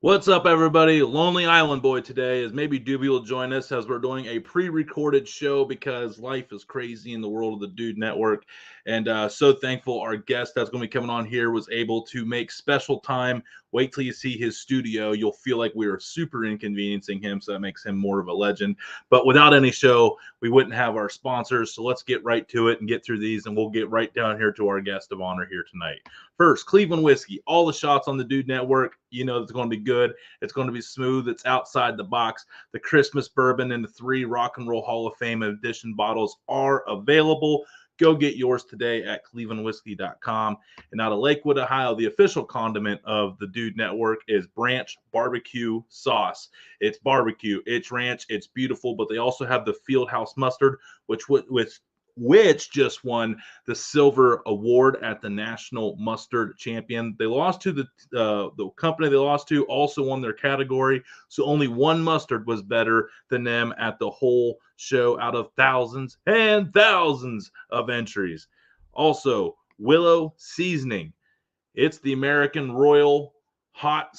What's up, everybody? Lonely Island Boy today, as maybe Doobie will join us as we're doing a pre-recorded show because life is crazy in the world of the Dude Network. And so thankful our guest that's going to be coming on here was able to make special time. Wait till you see his studio. You'll feel like we are super inconveniencing him, so that makes him more of a legend. But without any show, we wouldn't have our sponsors. So let's get right to it and get through these, and we'll get right down here to our guest of honor here tonight. First, Cleveland Whiskey. All the shots on the Dude Network, you know it's going to be good. It's going to be smooth. It's outside the box. The Christmas bourbon and the 3 Rock and Roll Hall of Fame edition bottles are available. Go get yours today at clevelandwhiskey.com. And out of Lakewood, Ohio, the official condiment of the Dude Network is Branch Barbecue Sauce. It's barbecue, it's ranch, it's beautiful, but they also have the Fieldhouse Mustard, which just won the silver award at the National Mustard Champion. They lost to the company they lost to also won their category, so only one mustard was better than them at the whole show out of thousands and thousands of entries. Also, Willow Seasoning. It's the American Royal Hot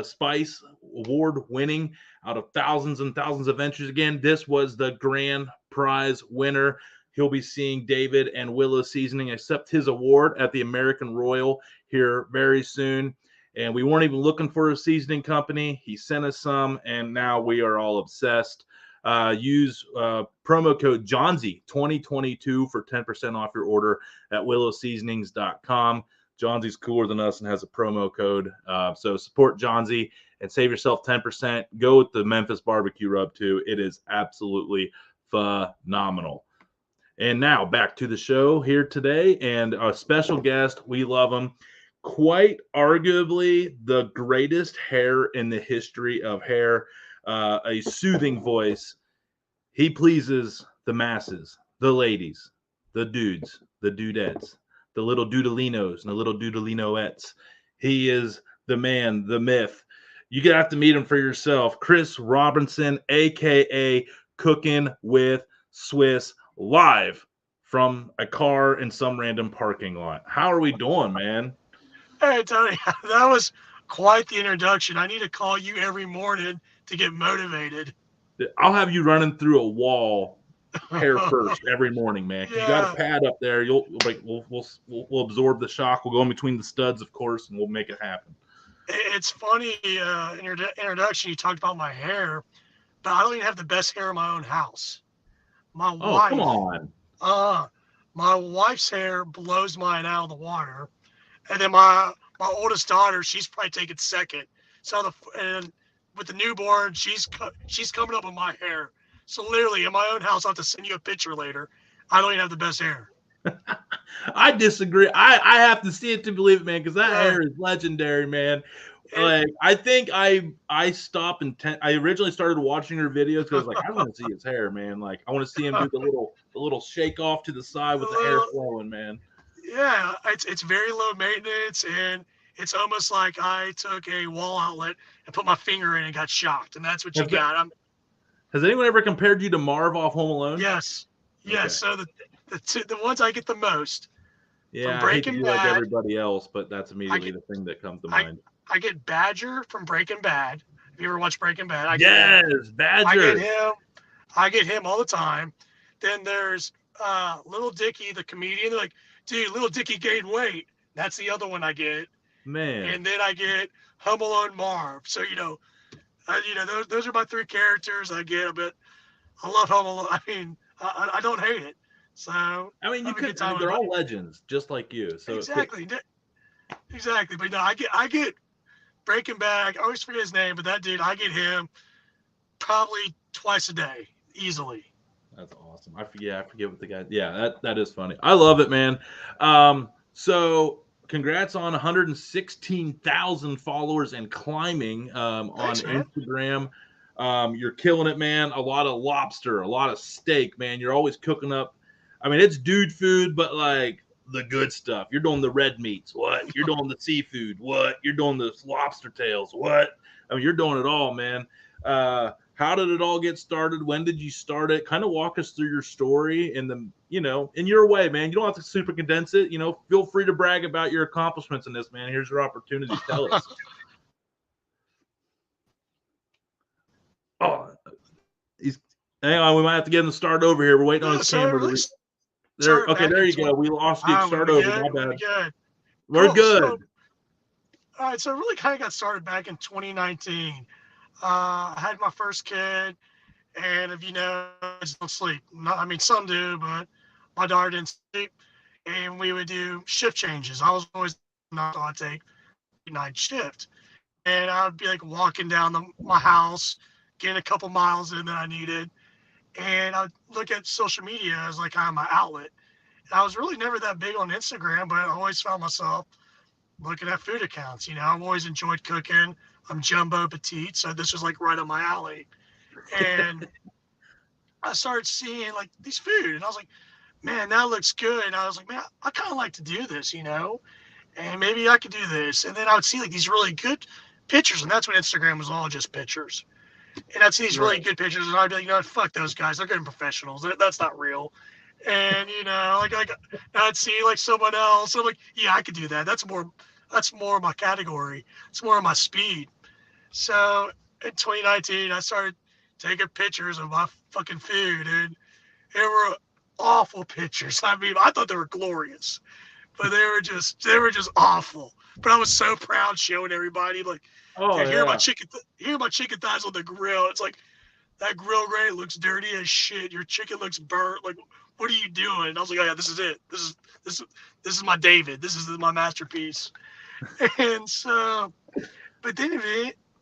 Spice Award winning out of thousands and thousands of entries. Again, this was the grand prize winner. He'll be seeing David and Willow Seasoning accept his award at the American Royal here very soon. And we weren't even looking for a seasoning company. He sent us some, and now we are all obsessed. Use promo code Johnsy 2022 for 10% off your order at willowseasonings.com. Johnsy's cooler than us and has a promo code. So support Johnsy and save yourself 10%. Go with the Memphis barbecue rub too. It is absolutely phenomenal. And now back to the show here today, and our special guest, we love him. Quite arguably the greatest hair in the history of hair, a soothing voice. He pleases the masses, the ladies, the dudes, the dudettes, the little doodleinos and the little doodleinoettes. He is the man, the myth. You have to meet him for yourself. Chris Robinson, a.k.a. Cookin with Swiss, live from a car in some random parking lot. How are we doing, man? Hey, Tony, that was quite the introduction. I need to call you every morning to get motivated. I'll have you running through a wall hair first every morning, man. You got a Yeah, pad up there. We'll absorb the shock. We'll go in between the studs, of course, and we'll make it happen. it's funny. In your introduction, you talked about my hair, but I don't even have the best hair in my own house. My Oh, come wife, on. uh, my wife's hair blows mine out of the water, and then my oldest daughter, she's probably taking second. So and with the newborn, she's coming up with my hair. So literally, in my own house, I'll have to send you a picture later. I don't even have the best hair. I disagree. I have to see it to believe it, man, because that Yeah, hair is legendary, man. it, Like, I think I stopped and I originally started watching her videos because like I want to see his hair, man. Like I want to see him do the little shake off to the side with the hair little, flowing, man. yeah, it's very low maintenance, and it's almost like I took a wall outlet and put my finger in and got shocked, and that's what you Has that, got. has anyone ever compared you to Marv off Home Alone? Yes, yes. Okay. So the ones I get the most from Yeah, I hate to Breaking be like Bad, everybody else, but that's I immediately get the thing that comes to I mind. I get Badger from Breaking Bad. If you ever watch Breaking Bad, I get him. Yes, I get Badger. him. I get him all the time. Then there's Little Dicky, the comedian. They're like, dude, Little Dicky gained weight. That's the other one I get. Man. And then I get Home Alone Marv. So those are my 3 characters I get. But I love Home Alone. I mean, I don't hate it. So I I mean, have a good I time mean, with they're it. all legends, just like you. So it fit. Exactly, exactly. But no, I get Breaking Bad. I always forget his name, but that dude, I get him probably twice a day, easily. That's awesome. I forget what the guy. Yeah, that is funny. I love it, man. So congrats on 116,000 followers and climbing on Thanks, man. Instagram. You're killing it, man. A lot of lobster, a lot of steak, man. You're always cooking up. I mean, it's dude food, but like the good stuff. You're doing the red meats. What? You're doing the seafood. What? You're doing the lobster tails. What? I mean, you're doing it all, man. How did it all get started? When did you start it? Kind of walk us through your story in in your way, man. You don't have to super condense it. Feel free to brag about your accomplishments in this, man. Here's your opportunity. Tell us. Oh, he's hang on. We might have to get him to start over here. We're waiting on No, his so it camera to. really There. started Okay, back there in you 20. go. We lost you. Start over. My We bad. good. We're Cool. good. So, all right. So it really kind of got started back in 2019. I had my first kid, and if you know, kids don't sleep. Not, I mean, some do, but my daughter didn't sleep, and we would do shift changes. I was always not on take night shift, and I'd be like walking down my house, getting a couple miles in that I needed, and I'd look at social media as like kind of my outlet. And I was really never that big on Instagram, but I always found myself looking at food accounts. You know, I've always enjoyed cooking. I'm jumbo petite, so this was like right up my alley. And I started seeing like these food, and I was like, man, that looks good. And I was like, man, I kind of like to do this, you know, and maybe I could do this. And then I would see like these really good pictures, and that's when Instagram was all just pictures. And I'd see these really good pictures, and I'd be like, you know what, fuck those guys. They're getting professionals. That's not real. And you know, like I'd see like someone else. I'm like, yeah, I could do that. That's more my category. It's more of my speed. So in 2019, I started taking pictures of my fucking food, and they were awful pictures. I mean, I thought they were glorious, but they were just awful. But I was so proud showing everybody, like, Oh dude, yeah. here my chicken thighs on the grill. It's like that grill grain looks dirty as shit. Your chicken looks burnt. Like, what are you doing? And I was like, oh yeah, this is it. This is my David. This is my masterpiece. And so, but then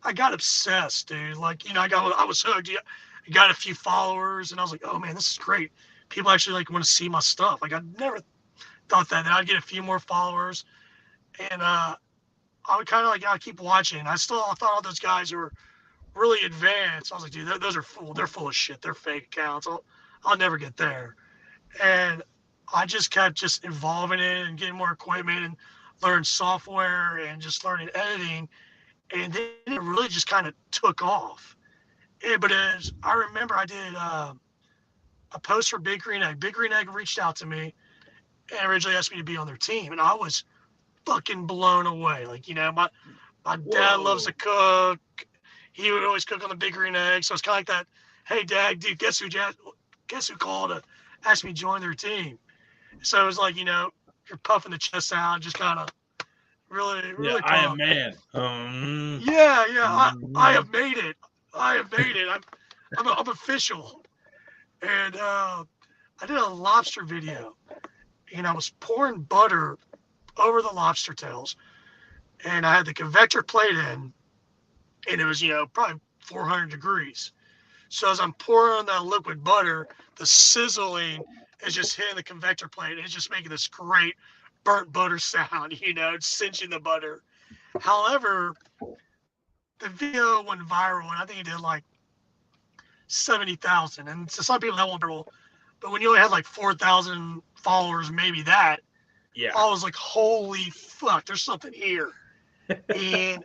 I got obsessed, dude. Like, you know, I was hooked. Yeah, I got a few followers, and I was like, oh man, this is great. People actually like want to see my stuff. Like, I never thought that I'd get a few more followers, and I would kind of like, I keep watching. I thought all those guys were really advanced. I was like, dude, those are full. They're full of shit. They're fake accounts. I'll never get there. And I just kept just evolving it and getting more equipment and learn software and just learning editing. And then it really just kind of took off. But as I remember, I did a post for Big Green Egg. Big Green Egg reached out to me and originally asked me to be on their team, and I was fucking blown away. Like, you know, my dad loves to cook. He would always cook on the Big Green Egg, so it's kind of like that. Hey, Dad, dude, guess who called to ask me to join their team? So it was like, you know, you're puffing the chest out, just kind of really I am pumped. man. Yeah, I have made it. I have made it. I'm official. And I did a lobster video, and I was pouring butter over the lobster tails, and I had the convector plate in, and it was, you know, probably 400 degrees. So as I'm pouring that liquid butter, the sizzling is just hitting the convector plate, and it's just making this great burnt butter sound, you know, it's cinching the butter. However, the video went viral, and I think it did like 70,000. And to some people that won't be viral, but when you only had like 4,000 followers, maybe that, Yeah. I was like, holy fuck, there's something here. And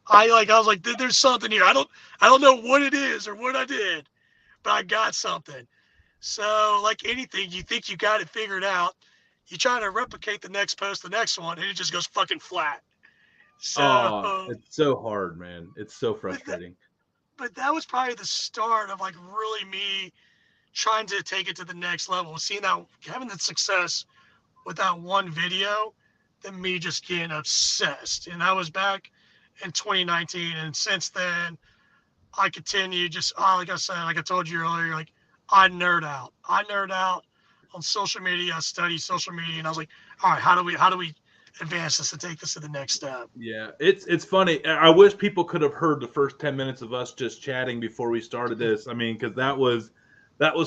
I was like, there's something here. I don't know what it is or what I did, but I got something. So like anything, you think you got it figured out. You try to replicate the next post, the next one, and it just goes fucking flat. Oh, So, it's so hard, man. It's so but that, frustrating. but that was probably the start of like really me trying to take it to the next level. Seeing that having the success with that one video, than me just getting obsessed. And that was back in 2019. And since then, I continue just, like I said, like I told you earlier, like I nerd out. I nerd out on social media. I study social media, and I was like, all right, how do we advance this and take this to the next step? Yeah, it's funny. I wish people could have heard the first 10 minutes of us just chatting before we started this. I mean, because that was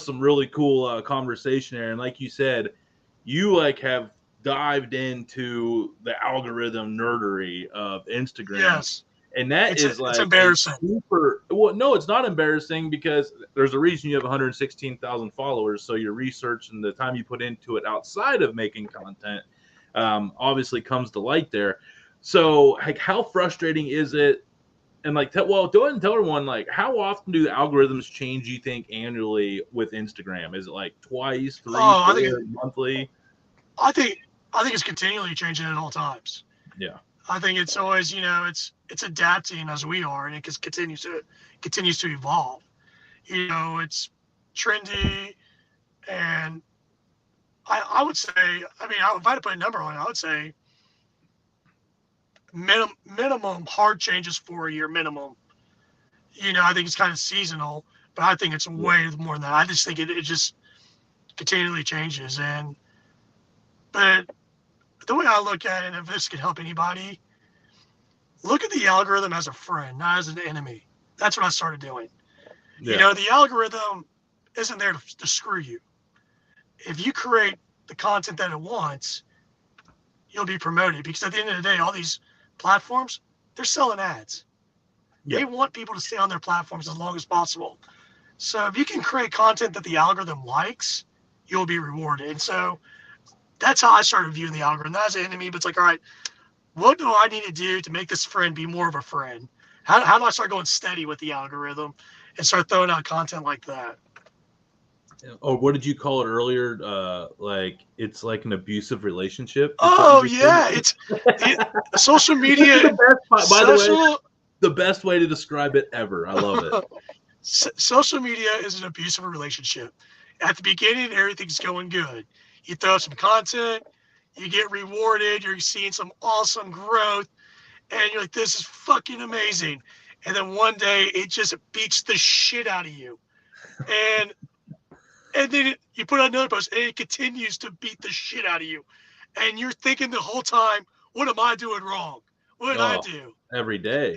some really cool conversation there. And like you said, you like have dived into the algorithm nerdery of Instagram. Yes. And that is like it's embarrassing. super. Well, no, it's not embarrassing because there's a reason you have 116,000 followers. So your research and the time you put into it outside of making content obviously comes to light there. So, like, how frustrating is it? And like, go ahead and tell everyone, like, how often do the algorithms change? You think annually with Instagram? Is it like twice, three, Oh, four, monthly? I think it's continually changing at all times. Yeah. I think it's always, you know, it's adapting as we are, and it just continues to evolve. It's trendy, and I would say, I mean, if I had to put a number on it, I would say minimum hard changes for a year minimum. I think it's kind of seasonal, but I think it's way more than that. I just think it just continually changes. But the way I look at it, and if this could help anybody, look at the algorithm as a friend, not as an enemy. That's what I started doing. Yeah. The algorithm isn't there to screw you. If you create the content that it wants, you'll be promoted, because at the end of the day, all these platforms, they're selling ads. They want people to stay on their platforms as long as possible. So if you can create content that the algorithm likes, you'll be rewarded. And so that's how I started viewing the algorithm, not as an enemy, but it's like, all right, what do I need to do to make this friend be more of a friend? How do I start going steady with the algorithm and start throwing out content like that? Or what did you call it earlier? Like it's like an abusive relationship. Oh yeah, it's social media. By the way, the best way to describe it ever. I love it. Social media is an abusive relationship. At the beginning, everything's going good. You throw some content, you get rewarded. You're seeing some awesome growth, and you're like, "This is fucking amazing." And then one day, it just beats the shit out of you, and then you put out another post, and it continues to beat the shit out of you, and you're thinking the whole time, "What am I doing wrong? What did I do?" Every day.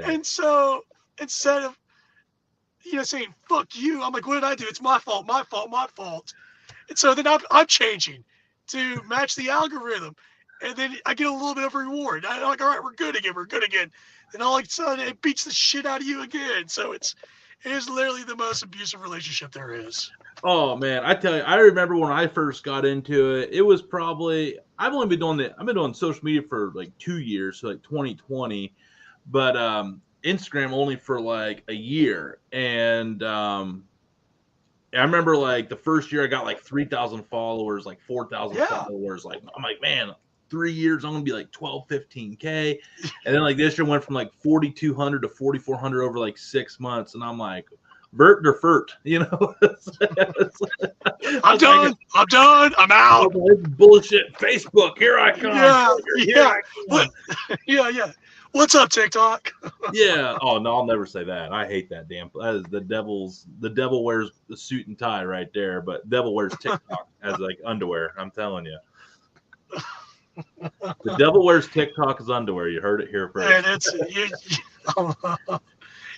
And so instead of saying "fuck you," I'm like, "What did I do? It's my fault, my fault, my fault." And so then I'm changing to match the algorithm, and then I get a little bit of reward. I'm like, "All right, we're good again, we're good again." And all of a sudden, it beats the shit out of you again. So it is literally the most abusive relationship there is. Oh man, I tell you, I remember when I first got into it. It was probably I've been doing social media for like 2 years, so like 2020, but Instagram only for like a year. And I remember like the first year I got like 3,000 followers, like 4,000 followers. Like I'm like, man, 3 years I'm gonna be like 12, 15K. And then like this year went from like 4,200 to 4,400 over like 6 months, and I'm like, vert or furt, I'm done. I'm out. It's bullshit. Facebook, here I come. Yeah. What's up, TikTok? Yeah. Oh no, I'll never say that. I hate that damn. That is the devil wears the suit and tie right there, but devil wears TikTok as like underwear. I'm telling you. The devil wears TikTok as underwear. You heard it here first. And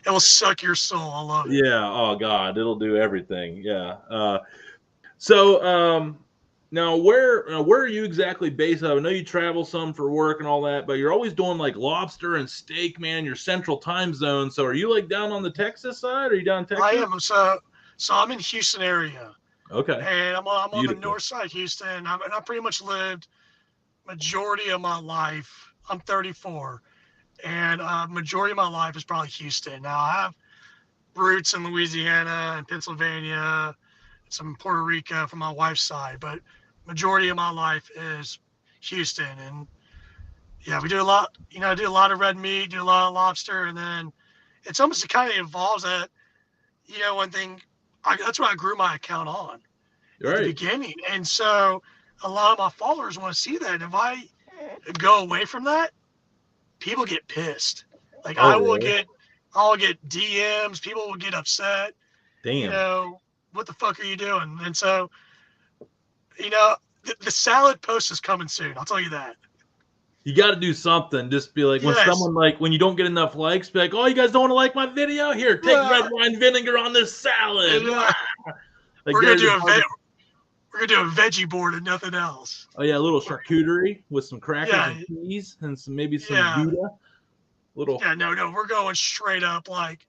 it will suck your soul. I love it. Yeah. Oh God, it'll do everything. Yeah. So now where are you exactly based out of? I know you travel some for work and all that, but you're always doing like lobster and steak, man. You're Central Time Zone. So are you like down on the Texas side? Or are you down in Texas? I am. So I'm in Houston area. Okay. And I'm on the north side of Houston. And I pretty much lived majority of my life. I'm 34. And majority of my life is probably Houston. Now, I have roots in Louisiana and Pennsylvania, some Puerto Rico from my wife's side, but majority of my life is Houston. And yeah, we do a lot, I do a lot of red meat, do a lot of lobster, and then it's almost kind of involves that, one thing, that's what I grew my account on at the beginning. And so a lot of my followers want to see that. And if I go away from that, people get pissed. Like I'll get DMs. People will get upset. Damn. What the fuck are you doing? And so, the salad post is coming soon. I'll tell you that. You got to do something. Just be like, when someone when you don't get enough likes, be like, "Oh, you guys don't want to like my video? Here, take red wine vinegar on this salad." We're gonna do a veggie board and nothing else. Oh yeah, a little charcuterie with some crackers and cheese and maybe some Gouda. Yeah, no, we're going straight up like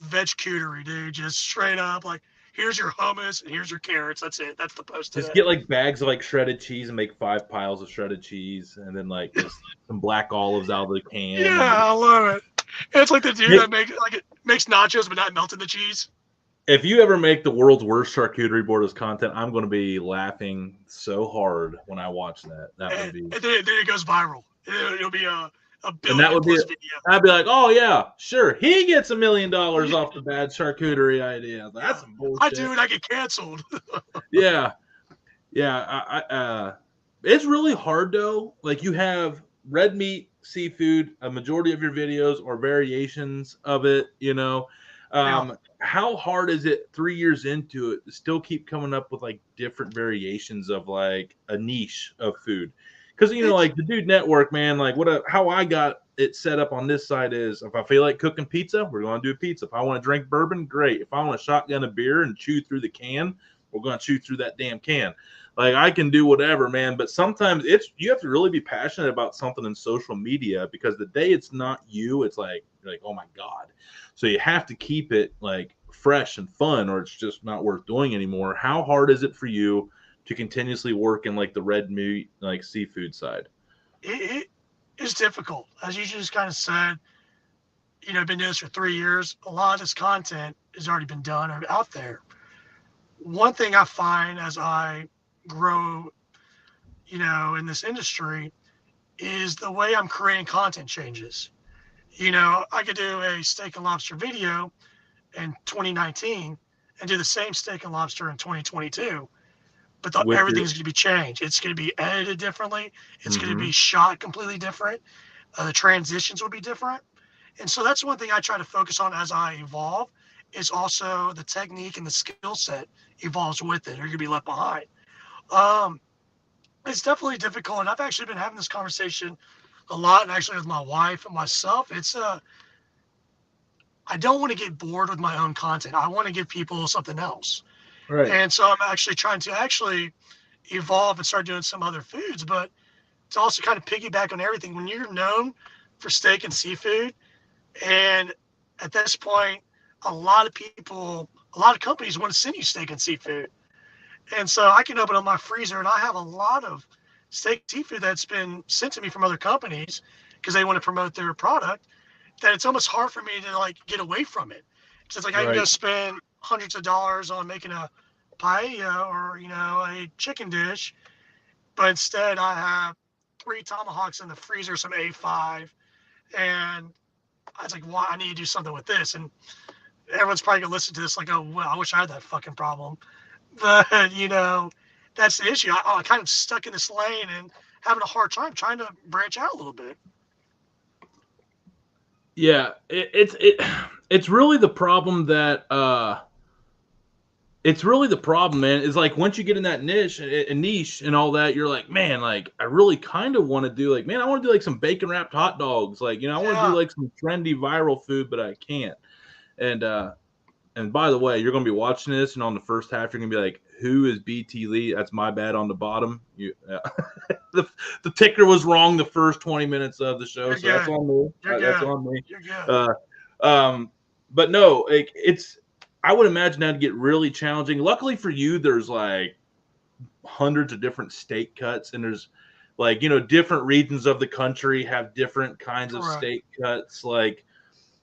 veg-cuterie, dude. Just straight up like, here's your hummus and here's your carrots. That's it. That's the post. Just get like bags of like shredded cheese and make 5 piles of shredded cheese, and then like just some black olives out of the can. Yeah, I love it. It's like the dude that makes nachos but not melting the cheese. If you ever make the world's worst charcuterie board as content, I'm going to be laughing so hard when I watch that. That would be. And then it goes viral. It'll be a And that billion would be, plus video. I'd be like, oh yeah, sure, he gets $1 million off the bad charcuterie idea. That's Yeah. some I bullshit. do it, I get canceled. Yeah, yeah. It's really hard though. Like you have red meat, seafood. A majority of your videos or variations of it. Yeah. How hard is it 3 years into it to still keep coming up with like different variations of like a niche of food? Because It's like the Dude Network, man. Like how I got it set up on this side is if I feel like cooking pizza, we're going to do pizza. If I want to drink bourbon, great. If I want to shotgun a beer and chew through the can, we're going to chew through that damn can. Like I can do whatever, man. But sometimes you have to really be passionate about something in social media because the day it's not you, it's like you're like, oh my God. So you have to keep it like fresh and fun, or it's just not worth doing anymore. How hard is it for you to continuously work in like the red meat, like seafood side? it is difficult, as you just kind of said. I've been doing this for 3 years. A lot of this content has already been done or out there. One thing I find as I grow, in this industry is the way I'm creating content changes. I could do a steak and lobster video in 2019 and do the same steak and lobster in 2022, but With your everything's going to be changed. It's going to be edited differently. It's going to mm-hmm. be shot completely different. The transitions will be different. And so that's one thing I try to focus on as I evolve is also the technique and the skill set evolves with it, or you're going to be left behind. It's definitely difficult. And I've actually been having this conversation a lot, and actually with my wife and myself. I don't want to get bored with my own content. I want to give people something else. Right. And so I'm actually trying to evolve and start doing some other foods, but to also kind of piggyback on everything. When you're known for steak and seafood, and at this point, a lot of companies want to send you steak and seafood. And so I can open up my freezer and I have a lot of steak seafood that's been sent to me from other companies because they want to promote their product, that it's almost hard for me to like get away from it. Because it's like I can go spend hundreds of dollars on making a paella or, a chicken dish, but instead I have 3 tomahawks in the freezer, some A5, and I was like, "Why? I need to do something with this." And everyone's probably gonna listen to this like, "Oh, well, I wish I had that fucking problem." But that's the issue. I kind of stuck in this lane and having a hard time trying to branch out a little bit. Yeah, it's really the problem that it's really the problem, man. Is like once you get in that niche and all that, you're like, man, like I really kind of want to do like, man, I want to do like some bacon wrapped hot dogs, like I want to do like some trendy viral food, but I can't. And by the way, you're gonna be watching this, and on the first half, you're gonna be like, who is BT Lee? That's my bad on the bottom. The ticker was wrong the first 20 minutes of the show, so that's on me. That's on me. You're good. But no, like I would imagine that'd get really challenging. Luckily for you, there's like hundreds of different steak cuts, and there's like different regions of the country have different kinds of steak cuts. Like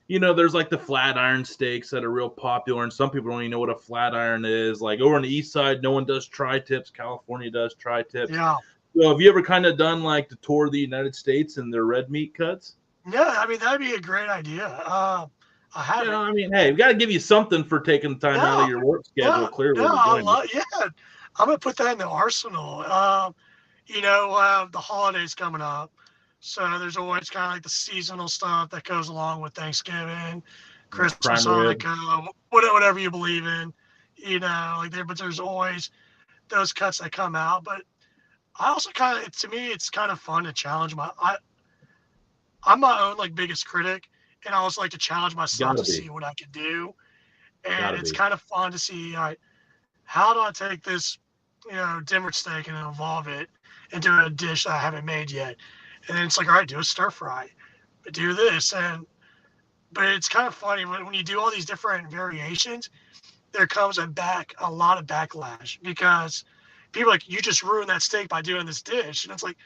there's like the flat iron steaks that are real popular, and some people don't even know what a flat iron is. Like over on the east side, no one does tri-tips. California does tri-tips. Yeah. So have you ever kind of done like the tour of the United States and their red meat cuts? Yeah, I mean that'd be a great idea. I haven't. I mean, hey, we got to give you something for taking the time out of your work schedule. Clearly, I'm gonna put that in the arsenal. The holidays coming up, so there's always kind of like the seasonal stuff that goes along with Thanksgiving, Christmas, Hanukkah, whatever you believe in. But there's always those cuts that come out. But I also to me, it's kind of fun to challenge I'm my own like biggest critic, and I also like to challenge myself to see what I can do. And it's kind of fun to see how do I take this, dimmer steak and evolve it into a dish that I haven't made yet. And then it's like, all right, do a stir fry, do this, but it's kind of funny when you do all these different variations, there comes a lot of backlash because people are like, you just ruined that steak by doing this dish, and it's like,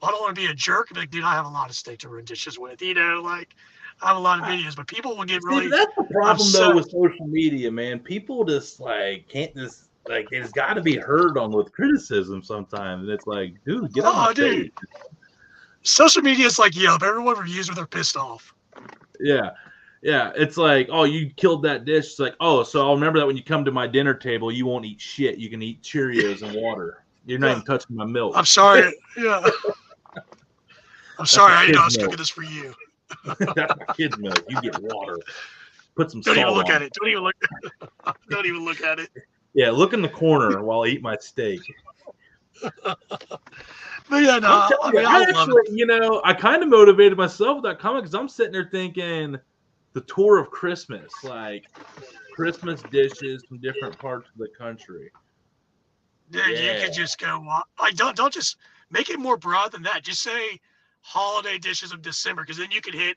well, I don't want to be a jerk and be like, dude, I have a lot of steak to ruin dishes with, like I have a lot of videos, but people will get really. That's the problem though with social media, man. People just like can't just like it's got to be heard on with criticism sometimes, and it's like, dude, get on my page. Social media is like Yelp. Everyone reviews when they're pissed off. Yeah. Yeah. It's like, oh, you killed that dish. It's like, oh, so I'll remember that when you come to my dinner table, you won't eat shit. You can eat Cheerios and water. You're not Yeah. even touching my milk. I'm sorry. Yeah. I'm That's sorry. my I didn't know I kid's was cooking milk. this for you. That's my kid's milk. You get water. Put some Don't even salt look on at it. it. Don't even look. Don't even look at it. Yeah, look in the corner while I eat my steak. But yeah, I'm no. telling I you, mean, I I love actually, it. I kind of motivated myself with that comment because I'm sitting there thinking the tour of Christmas, like Christmas dishes from different parts of the country. Dude, you Yeah. could just go. Like, don't just make it more broad than that. Just say holiday dishes of December, because then you could hit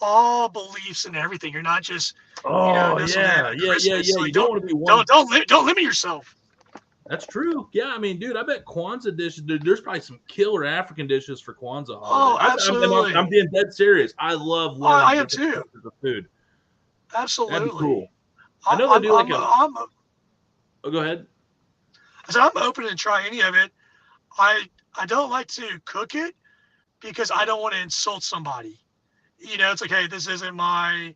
all beliefs and everything. You're not just, Oh this will hit yeah, at yeah, yeah, Christmas. yeah. You Like, don't want to be one. don't limit yourself. That's true. Yeah, I mean, dude, I bet Kwanzaa dishes. Dude, there's probably some killer African dishes for Kwanzaa holiday. Oh, absolutely. I'm being dead serious. I love Oh, learning I am different too. cultures of food. That'd be Absolutely. cool. I know they do like a. I'm Oh, go ahead. so I'm open to try any of it. I I don't like to cook it because I don't want to insult somebody. It's like, hey, this isn't my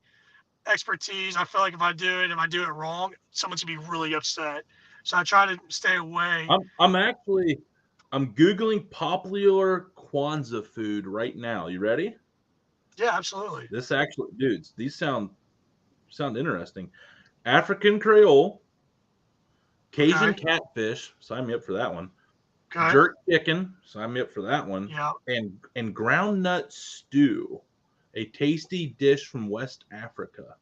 expertise. I feel like if I do it wrong, someone's gonna be really upset. So I try to stay away. I'm googling popular Kwanzaa food right now. You ready? Yeah, absolutely. This actually, dudes, these sound interesting. African Creole, Cajun Okay. catfish. Sign me up for that one. Okay. Jerk chicken. Sign me up for that one. Yeah. And ground nut stew, a tasty dish from West Africa.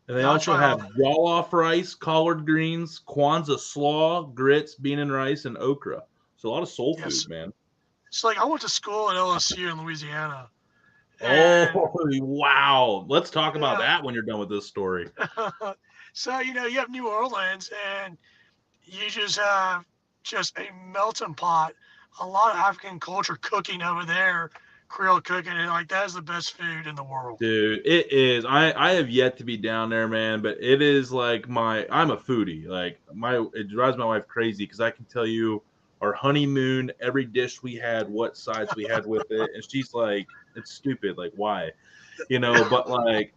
And they Yeah, I'll also try all have that. jollof rice, collard greens, Kwanzaa slaw, grits, bean and rice, and okra. So a lot of soul Yes. food, man. It's like I went to school at LSU in Louisiana, and Oh, wow. Let's talk about yeah. that when you're done with this story. So you have New Orleans, and you just have just a melting pot. A lot of African culture cooking over there, Creole cooking, and like that is the best food in the world. Dude, it is. I have yet to be down there, man, but it is like I'm a foodie. Like it drives my wife crazy because I can tell you our honeymoon, every dish we had, what sides we had with it, and she's like, it's stupid. Like, why? But like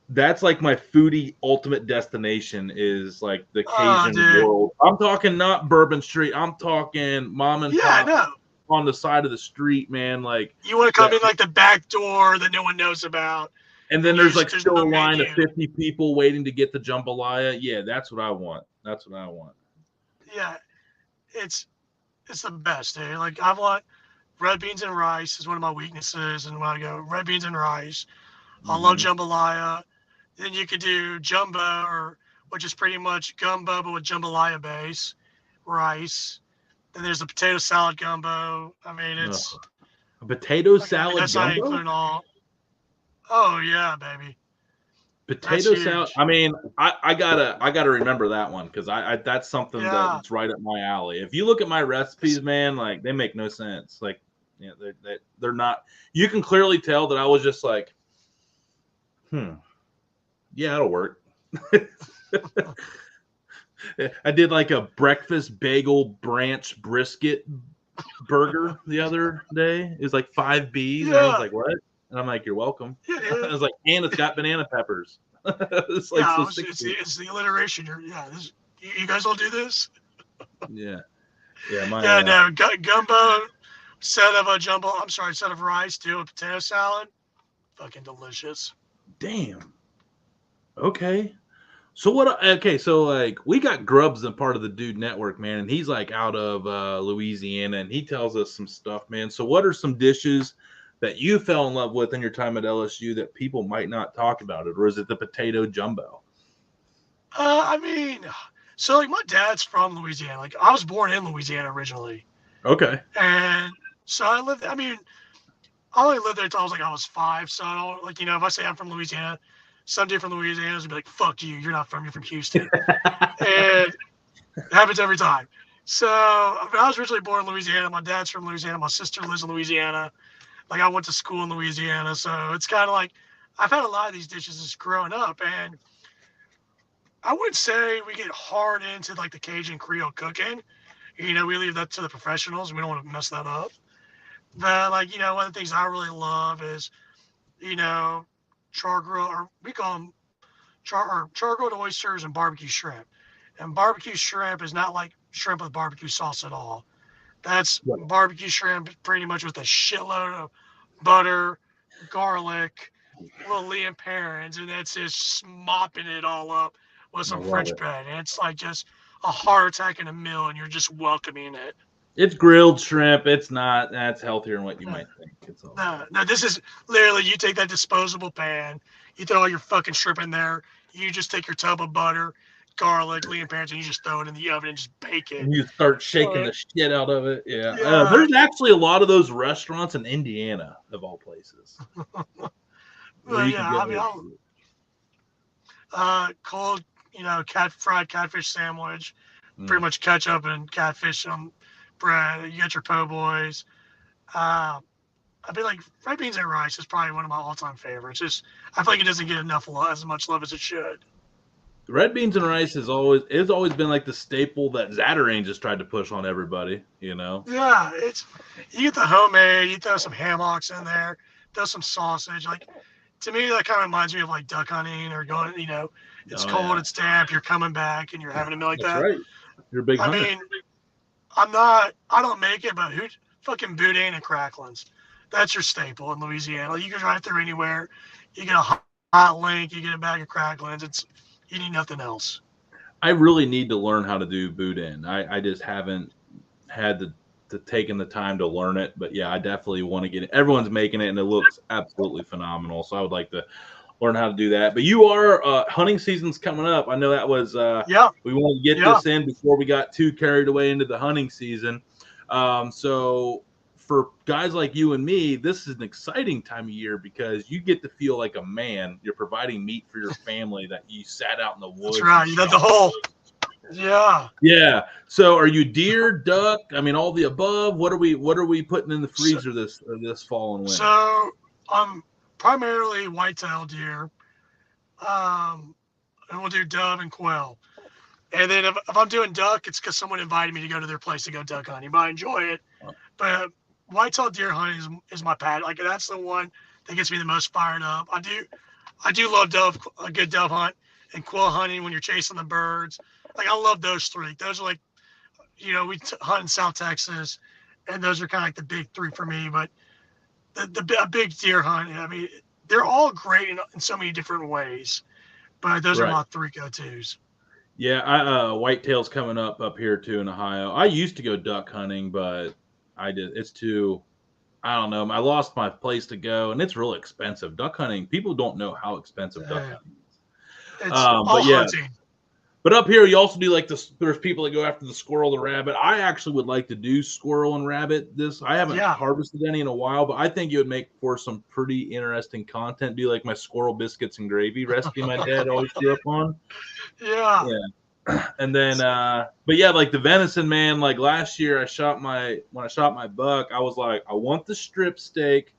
that's like my foodie ultimate destination is like the Oh, Cajun dude. world. I'm talking not Bourbon Street. I'm talking mom and Yeah, I pop know. on the side of the street, man. Like You want to come that. in like the back door that no one knows about, And then and there's like there's still no a line of menu. 50 people waiting to get the jambalaya. Yeah, that's what I want. That's what I want. Yeah, it's it's the best, dude. Like I want red beans and rice is one of my weaknesses, and when I go red beans and rice, I love Hmm. jambalaya. Then you could do jumbo, or which is pretty much gumbo but with jambalaya base, rice. Then there's the potato salad gumbo. I mean, it's A potato like, I mean, salad that's not gumbo? including all. Oh yeah, baby, that's Potato salad. huge. I mean, I gotta remember that one because I that's something Yeah. that's right up my alley. If you look at my recipes, man, like they make no sense. Like, yeah, they're not. You can clearly tell that I was just like, yeah, it'll work. I did like a breakfast bagel branch brisket burger the other day. It was like 5 Bs, and everyone's Yeah. like, "What?" And I'm like, "You're welcome." Yeah, I dude. was like, "And it's got banana peppers." It's like Yeah, so it's 60. the alliteration. Yeah, you guys all do this? Yeah, yeah. My Yeah, no, gumbo, instead of a jumbo, I'm sorry, instead of rice, do a potato salad. Fucking delicious. damn. Okay. So what? Okay, so like we got Grubs and part of the Dude Network, man, and he's like out of Louisiana, and he tells us some stuff, man. So what are some dishes that you fell in love with in your time at LSU that people might not talk about it, or is it the potato jumbo? I mean, so like my dad's from Louisiana. Like I was born in Louisiana originally, Okay. and so I lived. I mean, I only lived there until I was 5. So I don't like if I say I'm from Louisiana, some dude from Louisiana is gonna be like, "Fuck you, you're not from. You're from Houston," and it happens every time. So I was originally born in Louisiana. My dad's from Louisiana. My sister lives in Louisiana. Like I went to school in Louisiana, so it's kind of like I've had a lot of these dishes just growing up, and I would say we get hard into like the Cajun Creole cooking. We leave that to the professionals. We don't want to mess that up. But like, one of the things I really love is, you know, char grill, or we call them char grilled oysters and barbecue shrimp. And barbecue shrimp is not like shrimp with barbecue sauce at all. That's Right. barbecue shrimp pretty much with a shitload of butter, garlic, little Liam parents, and that's just mopping it all up with I some love French it. bread. And it's like just a heart attack in a meal, and you're just welcoming it. It's grilled shrimp. It's not. That's healthier than what you No, might think. It's all good. no, this is literally you take that disposable pan, you throw all your fucking shrimp in there, you just take your tub of butter, garlic, Liam parents, and you just throw it in the oven and just bake it. And you start shaking Uh, the shit out of it. Yeah. yeah, There's actually a lot of those restaurants in Indiana, of all places, where you can yeah. go. I mean, cold, fried catfish sandwich, pretty Mm. much ketchup and catfish on bread. You got your po' boys. Uh, I feel like fried beans and rice is probably one of my all-time favorites. Just I feel like it doesn't get enough love, as much love as it should. Red beans and rice is always it's always been like the staple that Zatarain just tried to push on everybody. You know. Yeah, you get the homemade. You throw some ham hocks in there, throw some sausage. Like to me, that kind of reminds me of like duck hunting or going. It's Oh cold, yeah, it's damp. You're coming back and you're having a meal like that's that. right. You're a big I hunter. mean, I'm not. I don't make it, but who fucking boudin and cracklings? That's your staple in Louisiana. You can drive through anywhere. You get a hot link. You get a bag of cracklings. You need nothing else. I really need to learn how to do boudin. I just haven't had the taken the time to learn it. But yeah, I definitely want to get it. Everyone's making it, and it looks absolutely phenomenal. So I would like to learn how to do that. But you are hunting season's coming up. I know that was Yeah, we wanted to get yeah. this in before we got too carried away into the hunting season. So for guys like you and me, this is an exciting time of year because you get to feel like a man. You're providing meat for your family that you sat out in the That's woods and right. You got the shot. whole. Yeah. Yeah. So are you deer, duck? I mean, all the above. What are we putting in the So, freezer this fall and winter? so I'm primarily whitetail deer. Um, and we'll do dove and quail. And then if I'm doing duck, it's because someone invited me to go to their place to go duck hunting. But I enjoy it. But whitetail deer hunting is my pad. Like that's the one that gets me the most fired up. I do love a good dove hunt and quail hunting when you're chasing the birds. Like I love those three. Those are like we hunt in South Texas, and those are kind of like the big three for me. But a big deer hunt, I mean, they're all great in so many different ways. But those are Right. my three go-tos. Yeah, whitetails coming up here too in Ohio. I used to go duck hunting, but it's too I don't know. I lost my place to go, and it's really expensive. Duck hunting, people don't know how expensive duck Uh, hunting is. it's all But yeah, hunting. but up here you also do like this. There's people that go after the squirrel, the rabbit. I actually would like to do squirrel and rabbit. This I haven't Yeah, harvested any in a while, but I think it would make for some pretty interesting content. Do like my squirrel biscuits and gravy recipe my dad always grew up on. yeah, And then but yeah, like the venison, man, like last year when I shot my buck, I was like, I want the strip steak.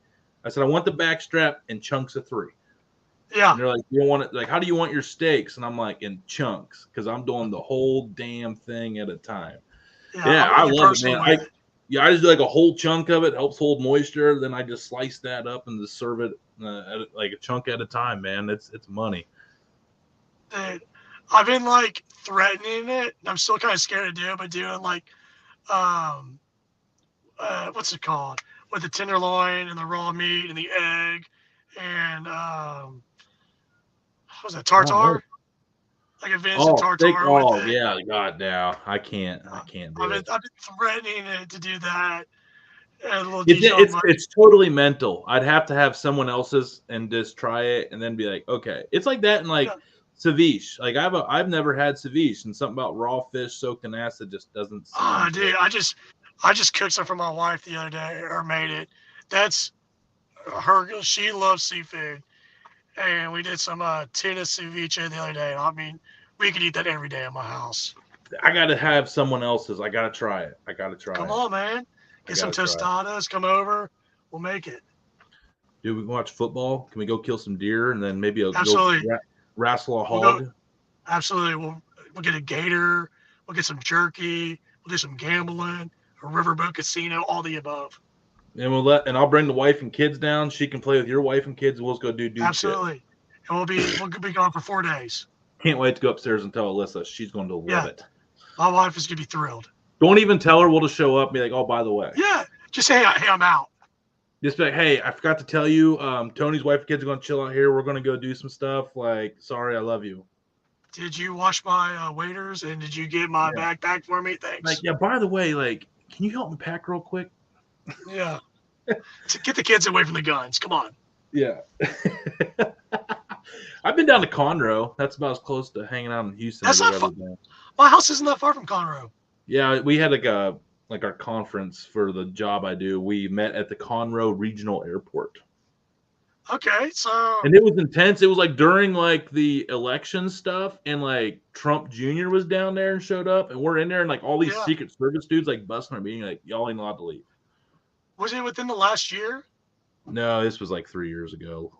I said I want the back strap in chunks of 3. yeah, And they're like, you don't want it, like, how do you want your steaks? And I'm like, in chunks, because I'm doing the whole damn thing at a time. yeah. Yeah, I'm I with you love it, personally man. with it. I just do like a whole chunk of it, helps hold moisture. Then I just slice that up and just serve it like a chunk at a time, man. It's money. Dude, I've been like threatening it. I'm still kind of scared to do it, but doing like um what's it called? With the tenderloin and the raw meat and the egg and what was that Oh no. tartar? Like a venison Oh, steak. tartar with Oh it. yeah, God, now I can't. I Uh, can't I've do been it. I've been threatening it to do that and a little It's Dijon it's mustard. it's totally mental. I'd have to have someone else's and just try it and then be like, okay. It's like that in Yeah. like ceviche. Like I've never had ceviche and something about raw fish soaked in acid just doesn't seem Ah, to. dude, I just cooked some for my wife the other day or made it. That's her. She loves seafood, and we did some tuna ceviche the other day. I mean, we could eat that every day in my house. I gotta have someone else's. I gotta try it. I gotta try Come it. on, man. I Get some gotta try it. tostadas. Come over. We'll make it. Dude, we can watch football. Can we go kill some deer and then maybe go Absolutely. wrestle a We'll go. hog? Absolutely. We'll get a gator. We'll get some jerky. We'll do some gambling, a riverboat casino, all the above. And I'll bring the wife and kids down. She can play with your wife and kids. We'll just go do dude shit. Absolutely. And we'll be gone for 4 days. Can't wait to go upstairs and tell Alyssa. She's going to love it. My wife is gonna be thrilled. Don't even tell her. We'll just show up and be like, oh, by the way. Yeah. Just say, hey, I'm out. Just be like, hey, I forgot to tell you, Tony's wife and kids are going to chill out here. We're going to go do some stuff. Like, sorry, I love you. Did you wash my waiters and did you get my backpack for me? Thanks. Like, yeah, by the way, like, can you help me pack real quick? Yeah. To get the kids away from the guns. Come on. Yeah. I've been down to Conroe. That's about as close to hanging out in Houston. That's not far. My house isn't that far from Conroe. Yeah, we had like our conference for the job I do. We met at the Conroe Regional Airport. Okay, so and it was intense. It was like during like the election stuff, and like Trump Jr. was down there and showed up, and we're in there, and like all these Secret Service dudes like busting our meeting, like y'all ain't allowed to leave. Was it within the last year? No, this was like 3 years ago.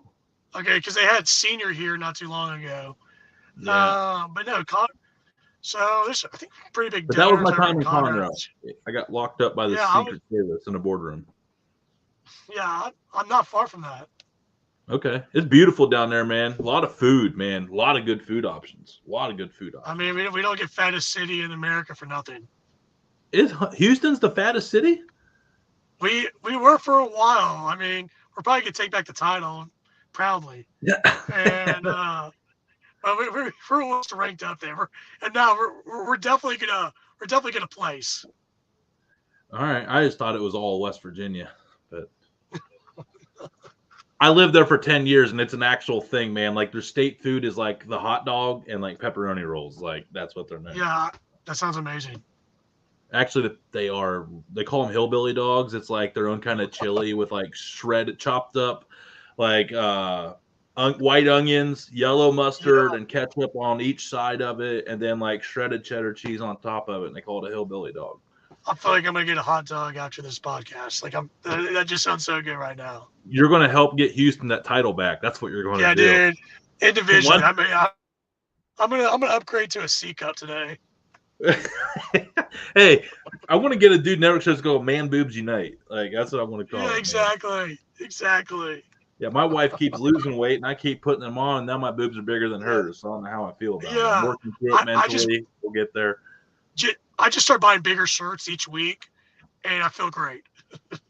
Okay, because they had Senior here not too long ago. Yeah. But no, so there's I think pretty big. But that was my time in Conroe. I got locked up by the Secret Service in a boardroom. Yeah, I'm not far from that. Okay. It's beautiful down there, man. A lot of food, man. A lot of good food options. I mean, we don't get fattest city in America for nothing. Is Houston's the fattest city? We were for a while. I mean, we're probably going to take back the title proudly. Yeah. And we're almost ranked up there. And now we're definitely gonna place. All right. I just thought it was all West Virginia, but I lived there for 10 years, and it's an actual thing, man. Like, their state food is like the hot dog and like pepperoni rolls. Like, that's what they're known. Yeah, that sounds amazing. Actually, they call them hillbilly dogs. It's like their own kind of chili with like chopped up, like white onions, yellow mustard, and ketchup on each side of it, and then like shredded cheddar cheese on top of it. And they call it a hillbilly dog. I feel like I'm gonna get a hot dog after this podcast. Like that just sounds so good right now. You're gonna help get Houston that title back. That's what you're going to do. Yeah, dude. In division, I'm gonna upgrade to a C cup today. Hey, I want to get a dude network show to go Man Boobs Unite. Like, that's what I want to call it. Exactly. Yeah, my wife keeps losing weight, and I keep putting them on, and now my boobs are bigger than hers. So I don't know how I feel about it. I'm working through it mentally. We'll get there. I just start buying bigger shirts each week, and I feel great.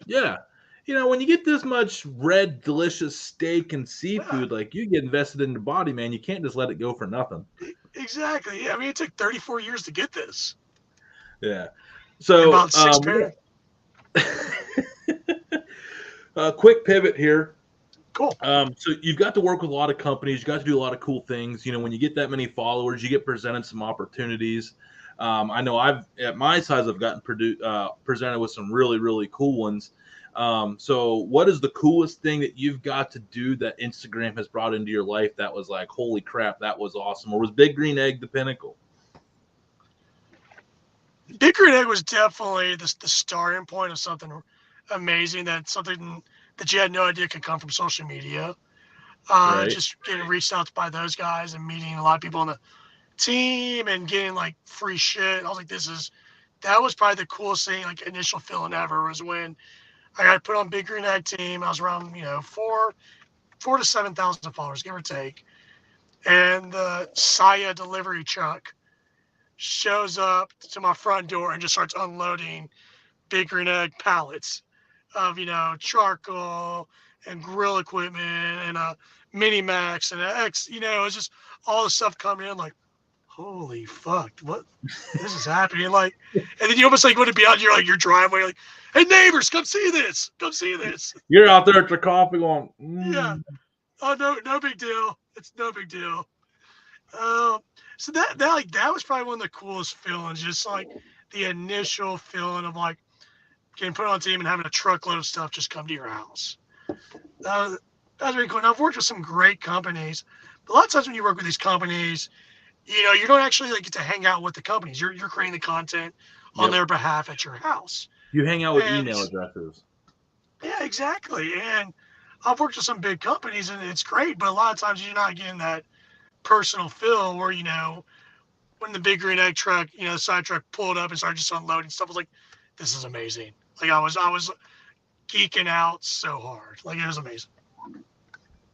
Yeah. You know, when you get this much red, delicious steak and seafood, like, you get invested in your body, man. You can't just let it go for nothing. Exactly. Yeah, I mean, it took 34 years to get this. Yeah. So, about 6 pairs. Quick pivot here. Cool. So you've got to work with a lot of companies. You got to do a lot of cool things. You know, when you get that many followers, you get presented some opportunities. I know at my size, I've gotten presented with some really, really cool ones. So what is the coolest thing that you've got to do that Instagram has brought into your life that was like, holy crap, that was awesome? Or was Big Green Egg the pinnacle? Big Green Egg was definitely the starting point of something amazing, something that you had no idea could come from social media. Right. Just getting reached out by those guys and meeting a lot of people on the team and getting like free shit. I was like, that was probably the coolest thing, like initial feeling ever, was when I got put on Big Green Egg team. I was around, 4 to 7,000 followers, give or take. And the Saya delivery truck shows up to my front door and just starts unloading Big Green Egg pallets of, charcoal and grill equipment and a Mini Max and an X, it's just all the stuff coming in like, holy fuck, what this is happening? Like, and then you almost like want to be out your driveway, like, hey neighbors, come see this. You're out there at your coffee going, Yeah. Oh no big deal. It's no big deal. So that was probably one of the coolest feelings, just like the initial feeling of like getting put on a team and having a truckload of stuff just come to your house. That was really cool. And I've worked with some great companies, but a lot of times when you work with these companies, you don't actually like get to hang out with the companies. You're creating the content on their behalf at your house. You hang out with email addresses. Yeah, exactly. And I've worked with some big companies, and it's great, but a lot of times you're not getting that personal feel where, when the Big Green Egg truck, the side truck pulled up and started just unloading stuff, I was like, this is amazing. Like I was geeking out so hard. Like, it was amazing.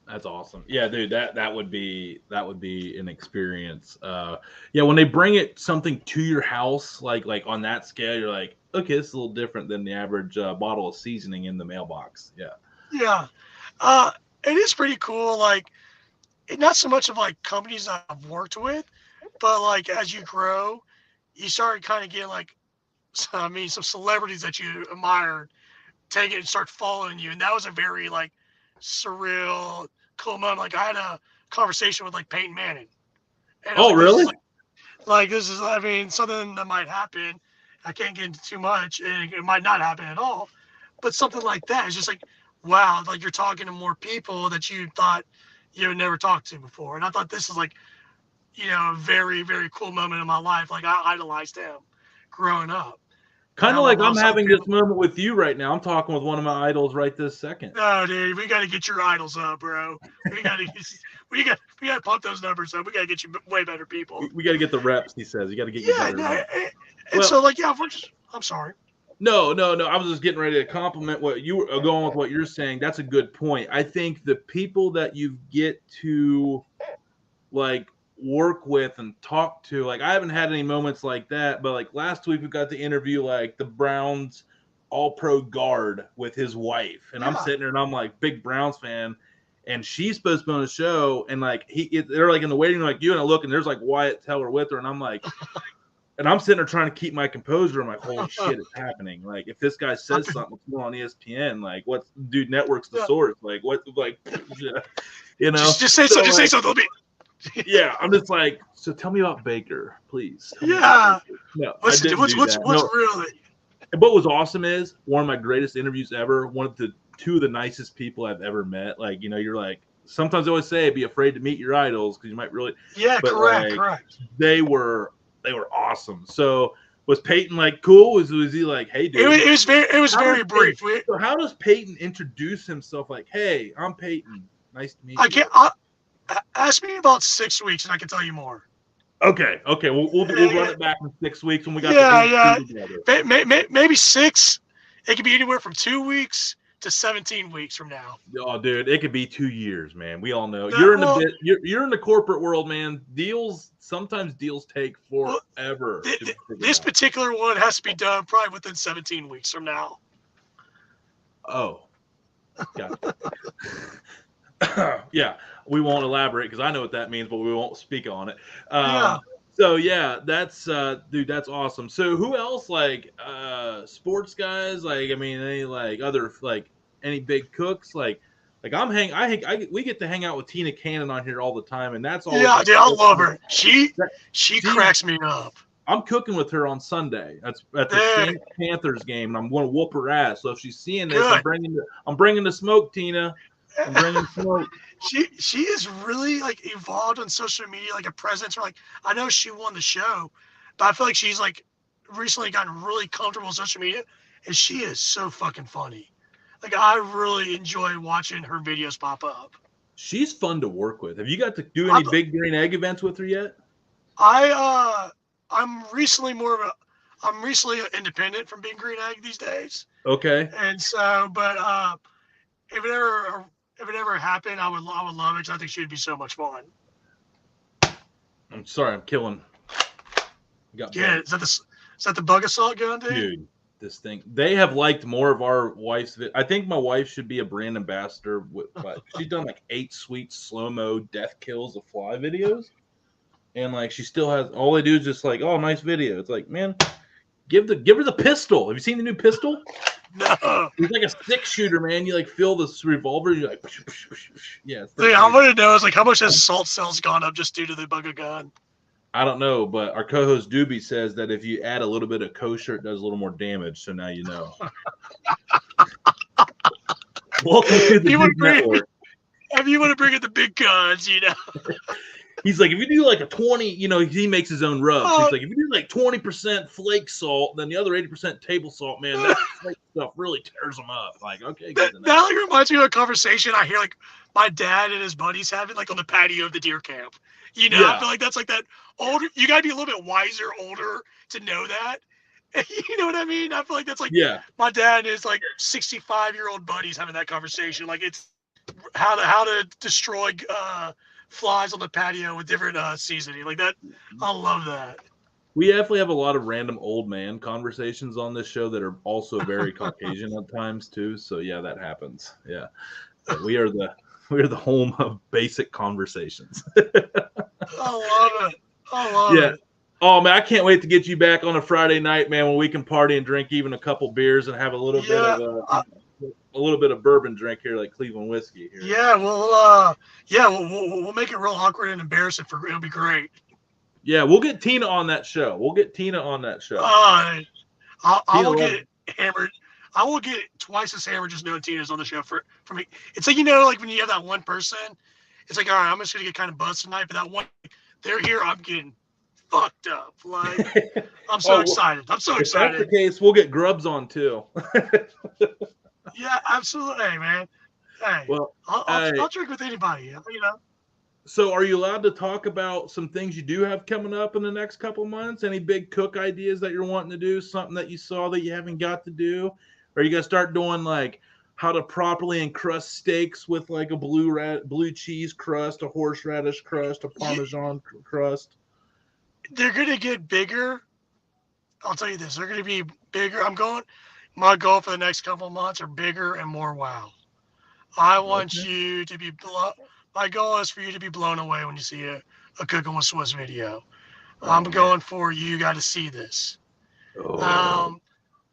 That's awesome. Yeah, dude, that would be an experience. Yeah, when they bring it something to your house, like on that scale, you're like, okay, this is a little different than the average bottle of seasoning in the mailbox. Yeah. Yeah. Uh, it is pretty cool. Like, not so much of like companies that I've worked with, but like as you grow, you start kind of getting like, I mean, some celebrities that you admired take it and start following you. And that was a very like surreal, cool moment. Like, I had a conversation with like Peyton Manning, and I was Oh, like, this is really? like this is, I mean, something that might happen. I can't get into too much, and it might not happen at all. But something like that is just like, wow, like you're talking to more people that you thought you would never talk to before. And I thought this is like, a very, very cool moment in my life. Like, I idolized him growing up. And Kind I of like I'm love some having this people. moment with you right now. I'm talking with one of my idols right this second. No, dude, we got to get your idols up, bro. We got to, we got to pump those numbers up. We got to get you way better people. We got to get the reps, he says. You got to get you Yeah, better no, reps. and Well, so like, yeah, I'm sorry. no. I was just getting ready to compliment what you were going with what you're saying. That's a good point. I think the people that you get to like work with and talk to, like I haven't had any moments like that, but like last week we got to interview like the Browns all-pro guard with his wife, and I'm Yeah, sitting there and I'm like big Browns fan, and she's supposed to be on the show, and like they're like in the waiting room like you, and I look and there's like Wyatt Teller with her, and I'm like, and I'm sitting there trying to keep my composure. I'm like, holy shit, it's happening. Like, if this guy I've says been, something on ESPN, like, what's dude network's the yeah. source? Like, what, like, you know? Just say So, so. Just say like, something. yeah, I'm just like, so tell me about Baker, please. Tell me about Yeah. Baker. No, I What's didn't do that. what's No, really? and what was awesome is one of my greatest interviews ever. One of the two of the nicest people I've ever met. Like, you're like, sometimes I always say, be afraid to meet your idols because you might really, Yeah, but correct, like, correct. they were awesome. So was Peyton like cool? Was he like, hey dude? It was How does very Peyton, brief. so how does Peyton introduce himself? Like, hey, I'm Peyton. Nice to meet I you. can't. Ask me about 6 weeks, and I can tell you more. Okay. We'll run Uh, it back in 6 weeks when we got the yeah, whole yeah. crew together. Maybe 6. It could be anywhere from 2 weeks to 17 weeks from now. Oh, dude, it could be 2 years, man. We all know Well, you're in the corporate world, man. Sometimes deals take well, forever to figure this out. particular one has to be done probably within 17 weeks from now. Oh, gotcha. Yeah, we won't elaborate because I know what that means, but we won't speak on it. Yeah. So yeah, that's dude, that's awesome. So who else, like sports guys? Like, I mean, any like other like any big cooks? Like we get to hang out with Tina Cannon on here all the time, and that's always Yeah, like dude, I love her. She she's cracks me up. I'm cooking with her on Sunday. That's at the Hey, Saints Panthers game, and I'm going to whoop her ass. So if she's seeing this, good. I'm bringing the smoke, Tina. I'm bringing smoke. She is really like evolved on social media, like a presence. Or like, I know she won the show, but I feel like she's like recently gotten really comfortable with social media, and she is so fucking funny. Like, I really enjoy watching her videos pop up. She's fun to work with. Have you got to do I any big green egg events with her yet? I'm recently I'm recently independent from Big Green Egg these days, Okay. and so but if it ever happened, I would love it because I think she'd be so much fun. I'm sorry, I'm killing. Yeah, is that the bug assault gun, dude? Dude, this thing. They have liked more of our wife's. I think my wife should be a brand ambassador. But she's done like 8 sweet slow mo death kills of fly videos, and like she still has. All they do is just like, oh, nice video. It's like, man, give her the pistol. Have you seen the new pistol? No. It's like a 6-shooter, man. You like feel this revolver. You're like, yeah. Dude, I want to know is like how much has salt cells gone up just due to the bug of gun? I don't know, but our co-host Doobie says that if you add a little bit of kosher, it does a little more damage. So now you know. Welcome to the Dude Network. If you want to bring in the big guns, He's like, if you do like a 20, he makes his own rubs. He's like, if you do like 20% flake salt, then the other 80% table salt, man, that flake stuff really tears them up. Like, okay, good enough. That like reminds me of a conversation I hear like my dad and his buddies having like on the patio of the deer camp. Yeah. I feel like that's like that older. You gotta be a little bit wiser, older to know that. You know what I mean? I feel like that's like Yeah. my dad and his like 65-year-old buddies having that conversation. Like it's how to destroy flies on the patio with different seasoning. Like that, I love that. We definitely have a lot of random old man conversations on this show that are also very Caucasian at times too. So yeah, that happens. Yeah. We are the home of basic conversations. I love it. I love Yeah. it. Oh man, I can't wait to get you back on a Friday night, man, when we can party and drink even a couple beers and have a little bit Yeah, of bourbon drink here, like Cleveland whiskey here. yeah. We'll make it real awkward and embarrassing for. It'll be great. Yeah, we'll get Tina on that show. We'll get Tina on that show. I Tina will loves get hammered. I will get twice as hammered just knowing Tina's on the show for me. It's like like when you have that one person, it's like all right, I'm just gonna get kind of buzzed tonight, but that one, they're here, I'm getting fucked up. Like I'm so excited. I'm so if excited. that's the case, we'll get Grubs on too. Yeah, absolutely, hey, man. Hey, Well, I'll drink with anybody. You know. So are you allowed to talk about some things you do have coming up in the next couple months? Any big cook ideas that you're wanting to do? Something that you saw that you haven't got to do? Or are you going to start doing like how to properly encrust steaks with like a blue cheese crust, a horseradish crust, a Parmesan crust? They're going to get bigger. I'll tell you this. They're going to be bigger. My goal for the next couple of months are bigger and more wow. I want you to be my goal is for you to be blown away when you see a Cookin' with Swiss video. I'm going for you got to see this.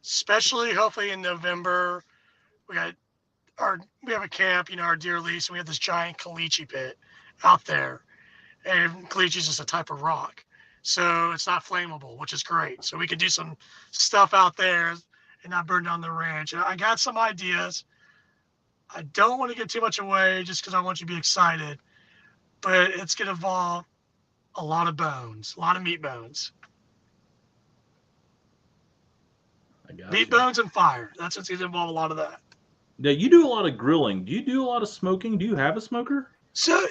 Especially hopefully in November, we have a camp, our deer lease, and we have this giant caliche pit out there. And caliche is just a type of rock. So it's not flammable, which is great. So we can do some stuff out there and not burn down the ranch. And I got some ideas. I don't want to give too much away just because I want you to be excited, but it's going to involve a lot of bones, a lot of meat bones. Meat bones and fire. That's what's going to involve a lot of that. Now, you do a lot of grilling. Do you do a lot of smoking? Do you have a smoker? So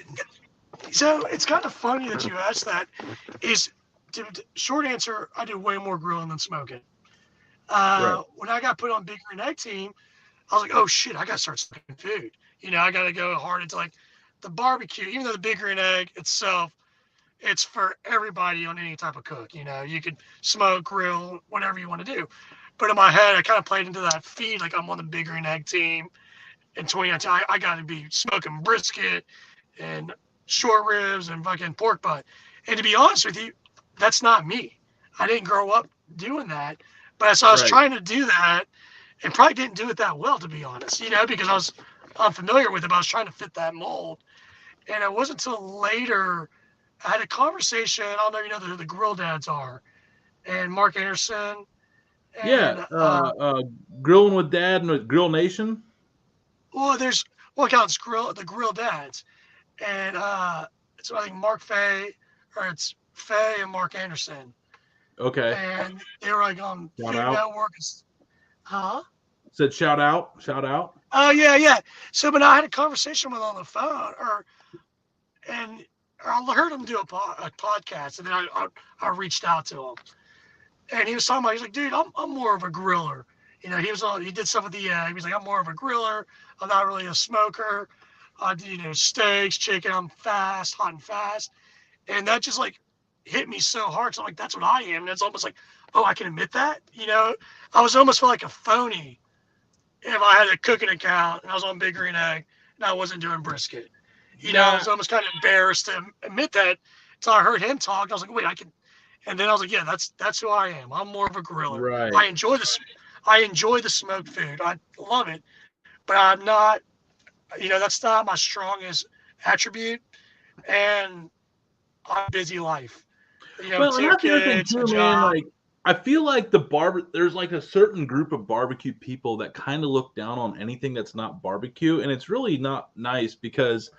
it's kind of funny that you asked that. Short answer, I do way more grilling than smoking. Right. When I got put on Big Green Egg team, I was like, oh shit, I got to start smoking food. I got to go hard into like the barbecue, even though the Big Green Egg itself, it's for everybody on any type of cook. You could smoke, grill, whatever you want to do. But in my head, I kind of played into that feed. Like I'm on the Big Green Egg team. In 2019, I got to be smoking brisket and short ribs and fucking pork butt. And to be honest with you, that's not me. I didn't grow up doing that. But so I was trying to do that. And probably didn't do it that well, to be honest, because I was unfamiliar with it. But I was trying to fit that mold. And it wasn't until later I had a conversation. I don't know if you know who the Grill Dads are. And Mark Anderson. And, Grilling with Dad and with Grill Nation. Well, counts the Grill Dads. And it's I think Mark Fay, or it's Fay and Mark Anderson. Okay. And they were like on Food Network. Huh? Said shout out. Oh yeah. So, but I had a conversation with him on the phone, and I heard him do a podcast, and then I reached out to him, and he was talking about. He's like, dude, I'm more of a griller. He did stuff with he was like, I'm more of a griller. I'm not really a smoker. I do steaks, chicken. I'm hot and fast, and that just like hit me so hard. So I'm like, that's what I am. And it's almost like, oh, I can admit that. I was almost felt like a phony if I had a cooking account and I was on Big Green Egg and I wasn't doing brisket. I was almost kind of embarrassed to admit that until I heard him talk. I was like, wait, I can. And then I was like, yeah, that's who I am. I'm more of a griller. Right. I enjoy the smoked food. I love it, but I'm not. That's not my strongest attribute, and I'm a busy life. Well, and that's the other thing too, man. Like, I feel like there's like a certain group of barbecue people that kind of look down on anything that's not barbecue, and it's really not nice because,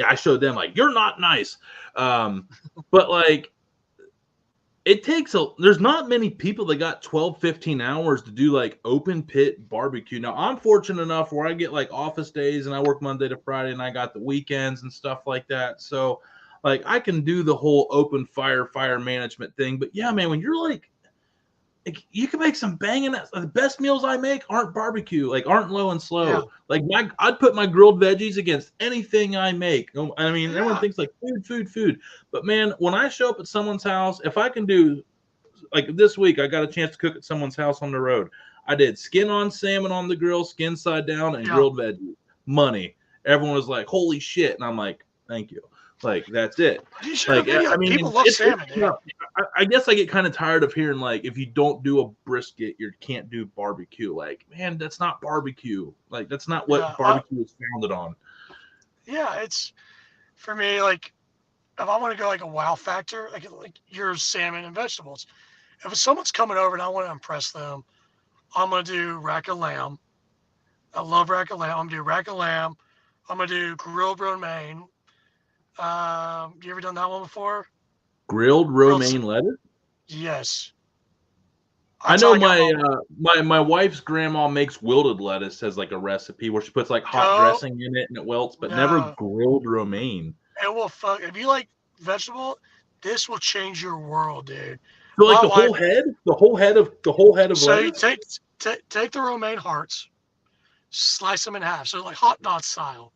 I showed them like you're not nice, but like there's not many people that got 12, 15 hours to do like open pit barbecue. Now I'm fortunate enough where I get like office days and I work Monday to Friday and I got the weekends and stuff like that. So like I can do the whole open fire management thing. But yeah, man, when you're like like, you can make some banging. The best meals I make aren't barbecue, like aren't low and slow. Yeah. Like I'd put my grilled veggies against anything I make. I mean, everyone Yeah. thinks like food, but man, when I show up at someone's house, if I can do like this week, I got a chance to cook at someone's house on the road. I did skin on salmon on the grill, skin side down, and Yeah. grilled veggies. Money. Everyone was like, "Holy shit!" And I'm like, "Thank you." Like that's it. You should Like have video. I mean, People love salmon, dude. I guess I get kind of tired of hearing like if you don't do a brisket, you can't do barbecue. Like, man, that's not barbecue. Like that's not what barbecue is founded on. Yeah, it's for me like if I want to go like a wow factor, like your salmon and vegetables. If someone's coming over and I want to impress them, I'm gonna do rack of lamb. I love rack of lamb. I'm gonna do rack of lamb. I'm gonna do grilled romaine. You ever done that one before? Grilled romaine lettuce? Yes. I know my wife's grandma makes wilted lettuce as like a recipe where she puts like hot dressing in it and it welts, but never grilled romaine. It will fuck if you like vegetable, this will change your world, dude. So like the whole head of so lettuce? So you take the romaine hearts, slice them in half. So like hot dog style.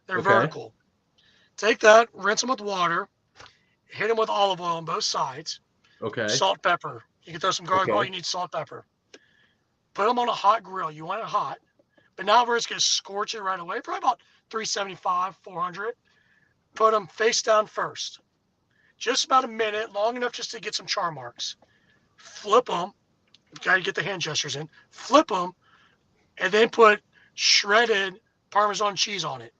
They're vertical. Take that, rinse them with water, hit them with olive oil on both sides. Okay. Salt, pepper. You can throw some garlic oil. You need salt, pepper. Put them on a hot grill. You want it hot, but not where it's going to scorch it right away. Probably about 375, 400. Put them face down first. Just about a minute, long enough just to get some char marks. Flip them. Got to get the hand gestures in. Flip them, and then put shredded Parmesan cheese on it,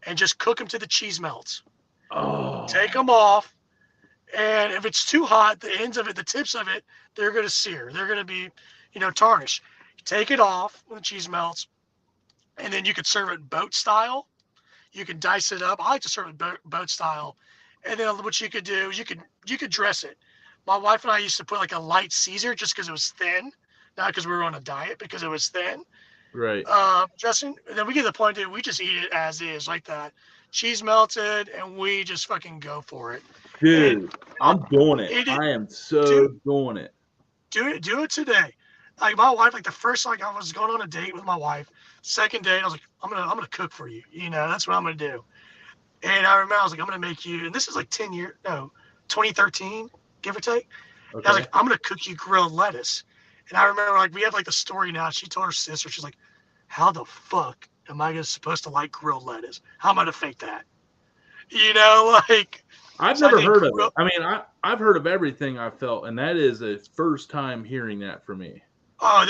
and just cook them to the cheese melts. Oh. Take them off, and if it's too hot, the ends of it, the tips of it, they're going to sear. They're going to be, tarnished. Take it off when the cheese melts, and then you could serve it boat style. You can dice it up. I like to serve it boat style. And then what you could do, you could dress it. My wife and I used to put like a light Caesar just because it was thin, not because we were on a diet, because it was thin. Right. Dressing. And then we get to the point that we just eat it as is, like that. Cheese melted, and we just fucking go for it. Dude, I'm doing it. I am so doing it. Do it today. Like my wife, like the first like I was going on a date with my wife. Second date, I was like, I'm gonna cook for you. That's what I'm gonna do. And I remember I was like, I'm gonna make you. And this is like 2013, give or take. Okay. I was like, I'm gonna cook you grilled lettuce. And I remember like we had like the story now. She told her sister, she's like, how the fuck am I supposed to like grilled lettuce? How am I to fake that? Like. I've never heard of it. I mean, I've heard of everything I felt, and that is a first time hearing that for me. Oh,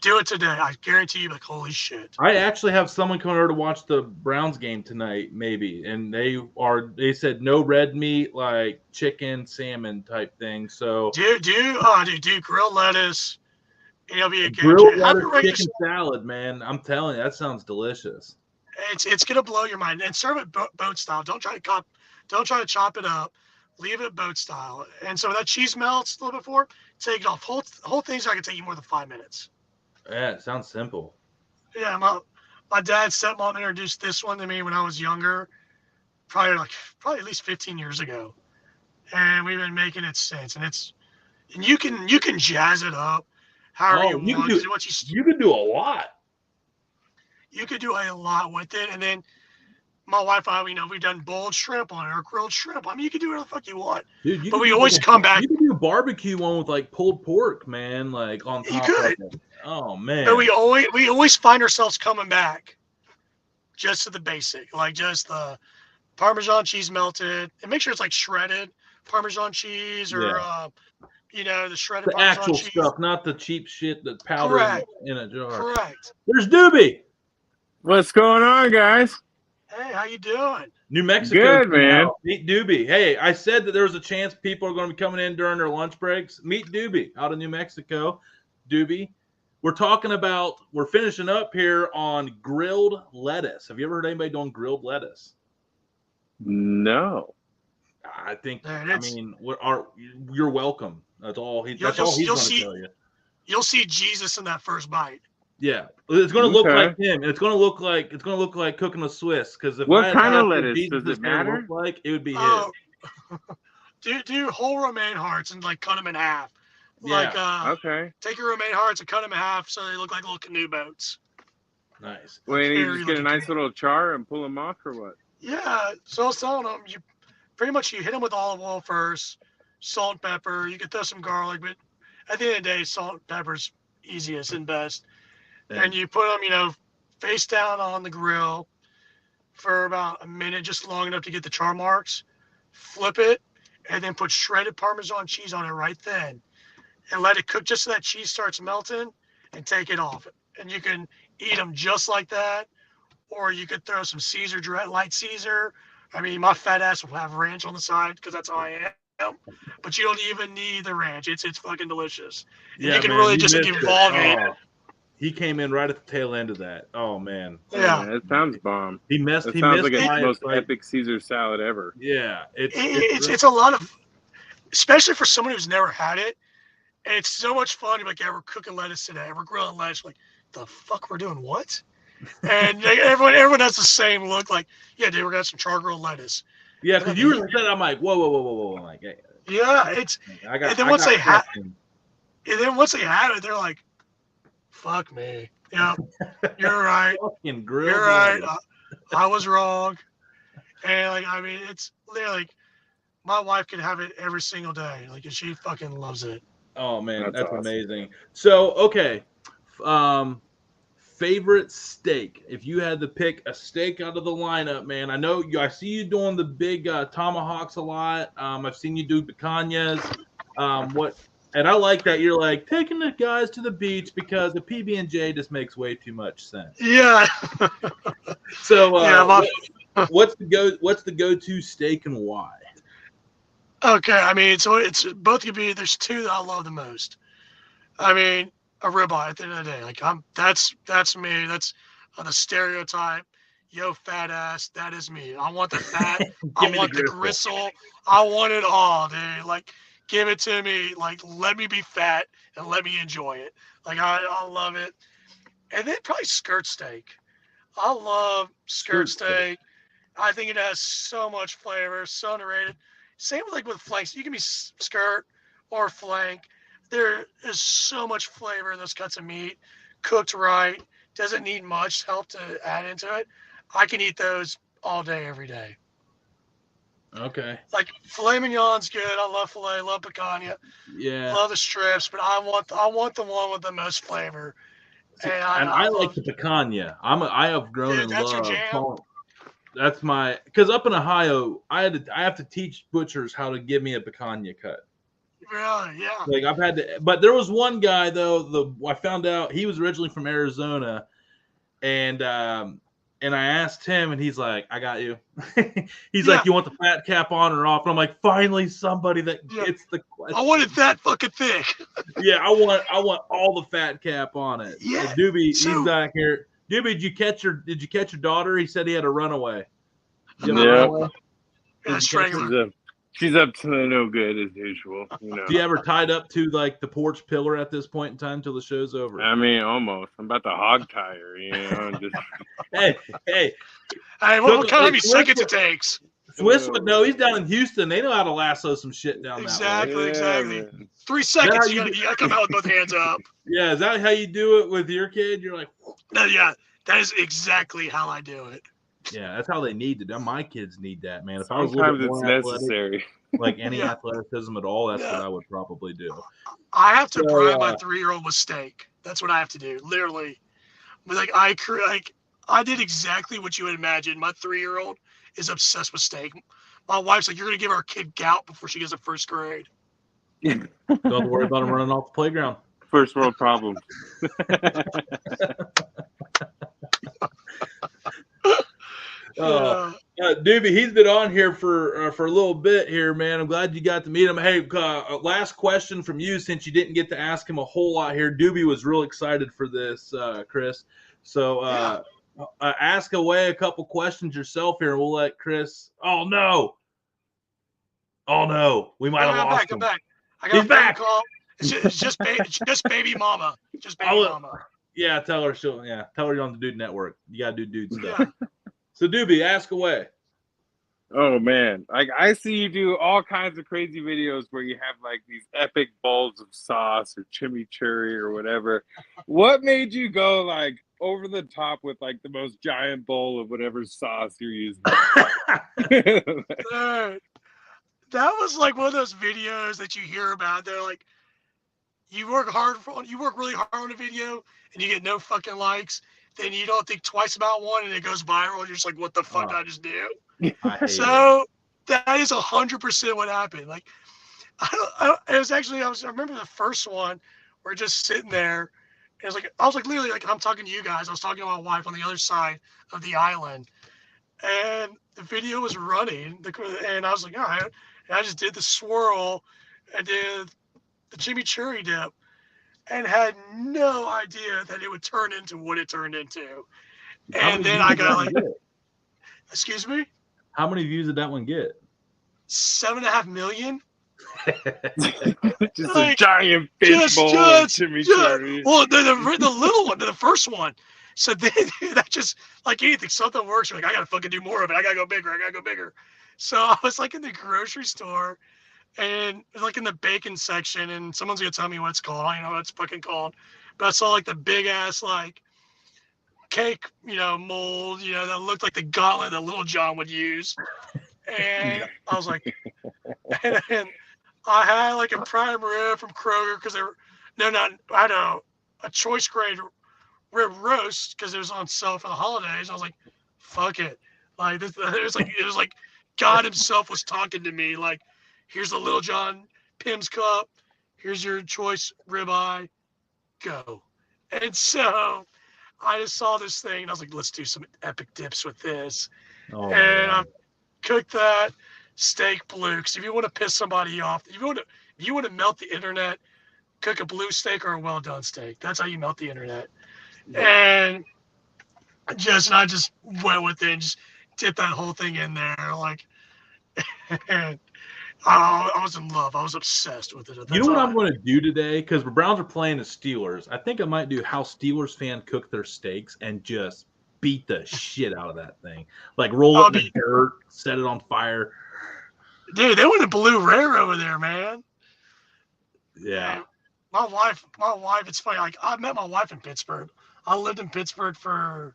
do it today. I guarantee you, like, holy shit. I actually have someone coming over to watch the Browns game tonight, maybe, and they said no red meat, like chicken, salmon type thing. So do grilled lettuce. It'll be a grilled lettuce chicken salad, man. I'm telling you, that sounds delicious. It's gonna blow your mind, and serve it boat style. Don't try to chop it up. Leave it boat style. And so that cheese melts a little bit before, take it off. Whole thing's not gonna take you more than 5 minutes. Yeah, it sounds simple. Yeah, my dad's stepmom introduced this one to me when I was younger, probably at least 15 years ago, and we've been making it since. And you can jazz it up however you want. You can do a lot. You could do a lot with it, and then my wife and I, we've done boiled shrimp on it or grilled shrimp. I mean, you can do whatever the fuck you want. Dude, but we always come back. You can do a barbecue one with like pulled pork, man, like on top of it. Oh man. But we always find ourselves coming back just to the basic, like just the Parmesan cheese melted, and make sure it's like shredded Parmesan cheese or the shredded Parmesan actual cheese. stuff, not the cheap shit that's powdered in a jar. Correct. There's Doobie. What's going on, guys? Hey, how you doing? New Mexico. Good, man. Meet Doobie. Hey, I said that there was a chance people are going to be coming in during their lunch breaks. Meet Doobie out of New Mexico. Doobie. We're finishing up here on grilled lettuce. Have you ever heard anybody doing grilled lettuce? No. I think, you're welcome. That's all he's going to tell you. You'll see Jesus in that first bite. Yeah, it's going to look like him, and it's going to look like cooking a Swiss. Because what kind of lettuce does it matter? Like it would be his. Do whole romaine hearts and like cut them in half. Like, Okay. take your romaine hearts and cut them in half so they look like little canoe boats. Nice. Wait, you just get a looking nice canoe. little char and pull them off, or what? Yeah, so I was telling them, you hit them with olive oil first, salt and pepper. You can throw some garlic, but at the end of the day, salt and pepper's easiest and best. And you put them, face down on the grill for about a minute, just long enough to get the char marks. Flip it, and then put shredded Parmesan cheese on it right then, and let it cook just so that cheese starts melting, and take it off. And you can eat them just like that, or you could throw some Caesar, light Caesar. I mean, my fat ass will have ranch on the side because that's how I am. But you don't even need the ranch. It's fucking delicious. And you can really just evolve it. He came in right at the tail end of that. Oh man. Yeah. It sounds bomb. He missed. It sounds like it's the my most like, epic Caesar salad ever. Yeah. It's a lot of, especially for someone who's never had it. And it's so much fun. You're like, yeah, we're cooking lettuce today. We're grilling lettuce. Like, the fuck we're doing what? And everyone has the same look. Like, yeah, dude, we're gonna have some char grilled lettuce. Yeah, because you were saying, I'm like, whoa. I'm like, hey, yeah, it's. And then once they have it, they're like, fuck me. Yeah, you're right. Fucking grilled. You're right. I was wrong. And like, I mean, it's literally like, my wife could have it every single day. Like, and she fucking loves it. Oh man, that's awesome. amazing. So, okay, favorite steak. If you had to pick a steak out of the lineup, man, I see you doing the big tomahawks a lot. I've seen you do picanhas. And I like that you're like taking the guys to the beach because the PB&J just makes way too much sense. Yeah. So, what's the go-to steak and why? Okay, I mean, so it's both could be. There's two that I love the most. I mean, a ribeye at the end of the day. Like, that's me. That's the stereotype. Yo, fat ass. That is me. I want the fat. I want the gristle. I want it all, dude. Like, give it to me. Like, let me be fat and let me enjoy it. Like, I love it. And then probably skirt steak. I love skirt steak. I think it has so much flavor, so underrated. Same with flanks. You can be skirt or flank. There is so much flavor in those cuts of meat, cooked right. Doesn't need much help to add into it. I can eat those all day, every day. Okay. Like, filet mignon's good. I love filet. Love picanha. Yeah. Love the strips, but I want the one with the most flavor. And I like the picanha. I have grown in that's love. Your jam? That's because up in Ohio, I have to teach butchers how to give me a picanha cut. Really? Yeah. Like, I've had to, but there was one guy though. I found out he was originally from Arizona, and I asked him, and he's like, "I got you." He's like, "You want the fat cap on or off?" And I'm like, "Finally, somebody that gets the question." I wanted that fucking thick. Yeah, I want all the fat cap on it. Yeah. And Doobie, he's back here. Doobie, did you catch your daughter? He said he had a runaway. Yeah. Strangler. She's up to no good as usual. Do you ever tied up to like the porch pillar at this point in time until the show's over? I mean, almost. I'm about to hog tie her, Just... Hey, what kind of seconds it takes? Swiss would know. He's down in Houston. They know how to lasso some shit down that way. Exactly. Man. 3 seconds, you gotta come out with both hands up. Yeah, is that how you do it with your kid? You're like, no, yeah, that is exactly how I do it. Yeah, that's how they need to. My kids need that, man. If Sometimes I was a little bit it's more necessary. Like any athleticism at all, that's what I would probably do. I have to bribe my 3-year-old with steak. That's what I have to do, literally. Like, I did exactly what you would imagine. My 3-year-old is obsessed with steak. My wife's like, "You're gonna give our kid gout before she gets to 1st grade." Don't worry about him running off the playground. First world problem. Doobie, he's been on here for a little bit here, man. I'm glad you got to meet him. Hey, last question from you, since you didn't get to ask him a whole lot here. Doobie was real excited for this, Chris. So ask away a couple questions yourself here, and we'll let Chris. Oh no, we might have lost him. I'm back. I got a phone call. It's just baby mama. Just baby mama. Yeah, tell her you're on the Dude Network. You gotta do dude stuff. Yeah. So Doobie, ask away. Oh man, like I see you do all kinds of crazy videos where you have like these epic bowls of sauce or chimichurri or whatever. What made you go like over the top with like the most giant bowl of whatever sauce you're using? Dude, that was like one of those videos that you hear about. They're like, you work really hard on a video, and you get no fucking likes. Then you don't think twice about one, and it goes viral. And you're just like, what the fuck did I just do? I hate it. So that is 100% what happened. Like, I remember the first one. We're just sitting there. And I was like literally like I'm talking to you guys. I was talking to my wife on the other side of the island, and the video was running. And I was like, all right. And I just did the swirl, and did the chimichurri dip, and had no idea that it would turn into what it turned into. And then I got like, excuse me? How many views did that one get? 7.5 million. Just like, a giant fish bowl of chimichurri. Well, the little one, the first one. So then that just like anything, something works. You're like, I gotta fucking do more of it. I gotta go bigger. So I was like in the grocery store, and like in the bacon section, and someone's gonna tell me what it's called. I don't know what it's fucking called, but I saw like the big ass like cake, mold, that looked like the gauntlet that Little John would use. And I was like, and I had like a prime rib from Kroger because I had a choice grade rib roast because it was on sale for the holidays. I was like, fuck it. Like it was like God himself was talking to me. Like, here's the Little John Pim's cup. Here's your choice ribeye. Go. And so I just saw this thing and I was like, let's do some epic dips with this. Oh, and I cooked that steak blue. Because if you want to piss somebody off, if you want to melt the internet, cook a blue steak or a well done steak. That's how you melt the internet. And I just went with it and just dipped that whole thing in there. Like, and I was in love. I was obsessed with it. You know what I'm going to do today? Because the Browns are playing the Steelers. I think I might do how Steelers fans cook their steaks and just beat the shit out of that thing. Like roll it in the dirt, set it on fire. Dude, they went to blue rare over there, man. Yeah. My wife, it's funny. Like, I met my wife in Pittsburgh. I lived in Pittsburgh for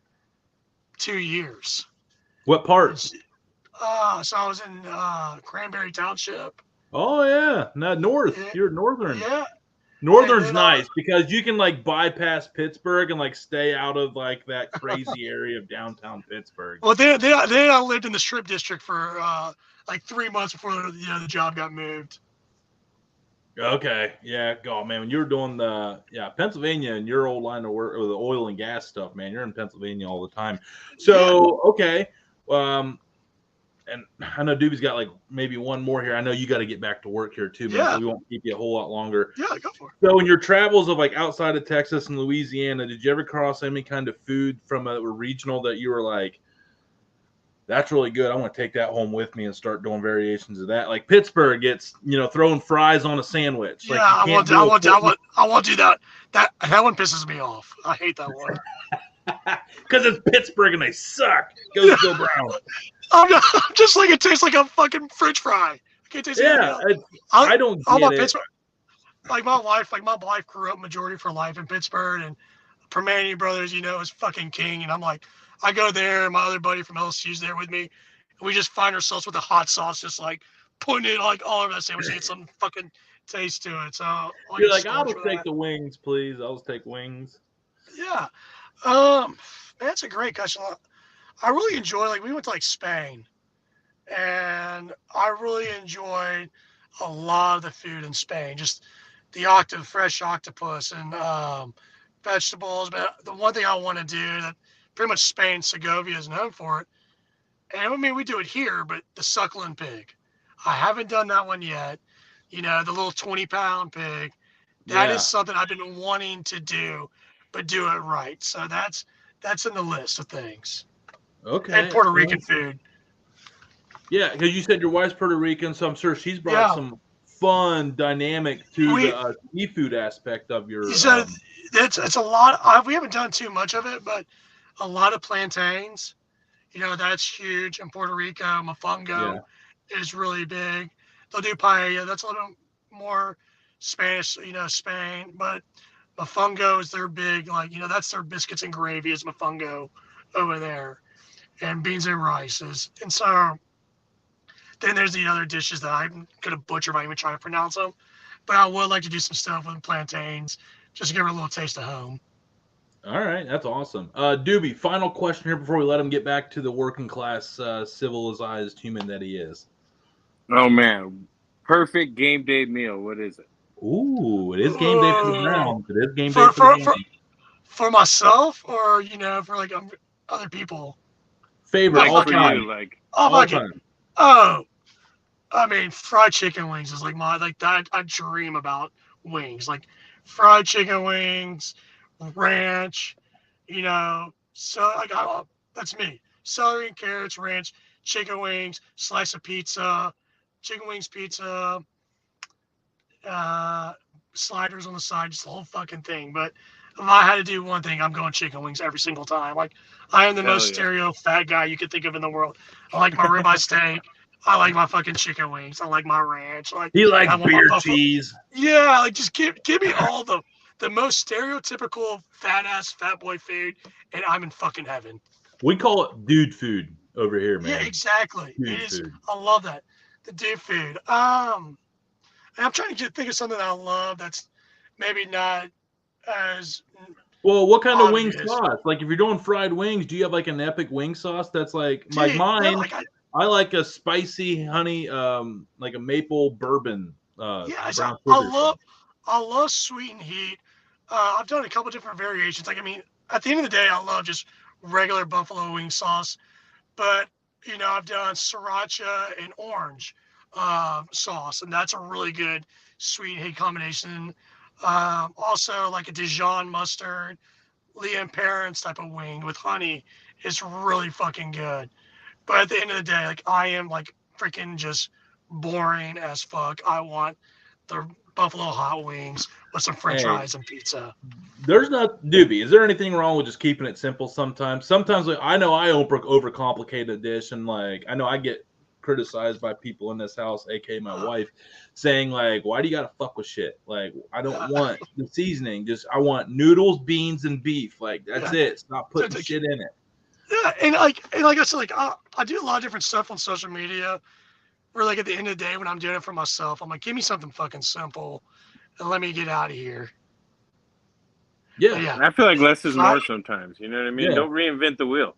2 years. What part? So I was in Cranberry Township. Oh, yeah. No, north. Yeah. You're northern. Yeah. Northern's nice because you can like bypass Pittsburgh and like stay out of like that crazy area of downtown Pittsburgh. Well, then I lived in the Strip District for like 3 months before the job got moved. Okay, yeah, God, man, when you were doing Pennsylvania and your old line of work or the oil and gas stuff, man, you're in Pennsylvania all the time. So okay, and I know Doobie's got like maybe one more here. I know you got to get back to work here too, man. Yeah. So we won't keep you a whole lot longer. Yeah, go for it. So in your travels of like outside of Texas and Louisiana, did you ever cross any kind of food from a regional that you were like, that's really good, I want to take that home with me and start doing variations of that? Like Pittsburgh gets, throwing fries on a sandwich. Yeah, like I won't do that. That one pisses me off. I hate that one. Because it's Pittsburgh and they suck. Go Brown. I'm just like, it tastes like a fucking French fry. I can't taste it. I don't get it. Pittsburgh. Like my wife grew up majority of her life in Pittsburgh, and Permane Brothers, is fucking king. And I'm like, I go there, and my other buddy from LSU's there with me, and we just find ourselves with a hot sauce, just like putting it like all over that sandwich to get some fucking taste to it. So you're like, I'll take the wings, please. I'll just take wings. Yeah. That's a great question. I really enjoy, like, we went to like Spain, and I really enjoyed a lot of the food in Spain. Just the fresh octopus and vegetables. But the one thing I want to do that pretty much Spain, Segovia is known for it. And I mean, we do it here, but the suckling pig. I haven't done that one yet. The little 20-pound pig. That is something I've been wanting to do, but do it right. So that's in the list of things. Okay. And Puerto Rican food. Yeah, because you said your wife's Puerto Rican, so I'm sure she's brought some fun dynamic to the seafood aspect of your. So it's a lot. We haven't done too much of it, but a lot of plantains. That's huge. In Puerto Rico, mofongo Yeah. is really big. They'll do paella. That's a little more Spanish, Spain. But mofongo is their big, that's their biscuits and gravy is mofongo over there, and beans and rice is. And so then there's the other dishes that I'm gonna butcher if I even try to pronounce them. But I would like to do some stuff with plantains, just to give her a little taste of home. All right, that's awesome. Doobie, final question here before we let him get back to the working class, civilized human that he is. Oh man, perfect game day meal. What is it? Ooh, it is game day for the Browns. It is game day For for the for, Browns. for myself, or for other people. Favorite all for time. you, like all time. Oh, I mean, fried chicken wings is that. I dream about wings, like fried chicken wings, ranch. So that's me. Celery and carrots, ranch, chicken wings, slice of pizza, chicken wings pizza, uh, sliders on the side, just the whole fucking thing. But if I had to do one thing, I'm going chicken wings every single time. Like, I am the most stereo fat guy you could think of in the world. I like my ribeye steak. I like my fucking chicken wings. I like my ranch. He likes beer cheese. Yeah, just give me all the most stereotypical fat boy food, and I'm in fucking heaven. We call it dude food over here, man. Yeah, exactly. Dude it is. Food. I love that. The dude food. I'm trying to think of something that I love that's maybe not as. Well, what kind of wing obvious. sauce? Like, if you're doing fried wings, do you have like an epic wing sauce that's like Dude, mine? no, I like a spicy honey, like a maple bourbon. Yeah, brown I love sweet and heat. I've done a couple different variations. Like, I mean, at the end of the day, I love just regular buffalo wing sauce. But I've done sriracha and orange sauce, and that's a really good sweet and heat combination. Also, like a Dijon mustard, Liam Parents type of wing with honey is really fucking good. But at the end of the day, like, I am like freaking just boring as fuck. I want the buffalo hot wings with some French fries and pizza. There's not Doobie. Is there anything wrong with just keeping it simple? Sometimes, like, I know I overcomplicate a dish, and like I know I get criticized by people in this house, aka my wife, saying like, "Why do you gotta fuck with shit? Like, I don't want the seasoning. I want noodles, beans, and beef. Like, that's it. Stop putting shit in it." Yeah, and like I said, like I do a lot of different stuff on social media. Where like at the end of the day, when I'm doing it for myself, I'm like, give me something fucking simple, and let me get out of here. Yeah. I feel like less is more sometimes. You know what I mean? Yeah. Don't reinvent the wheel.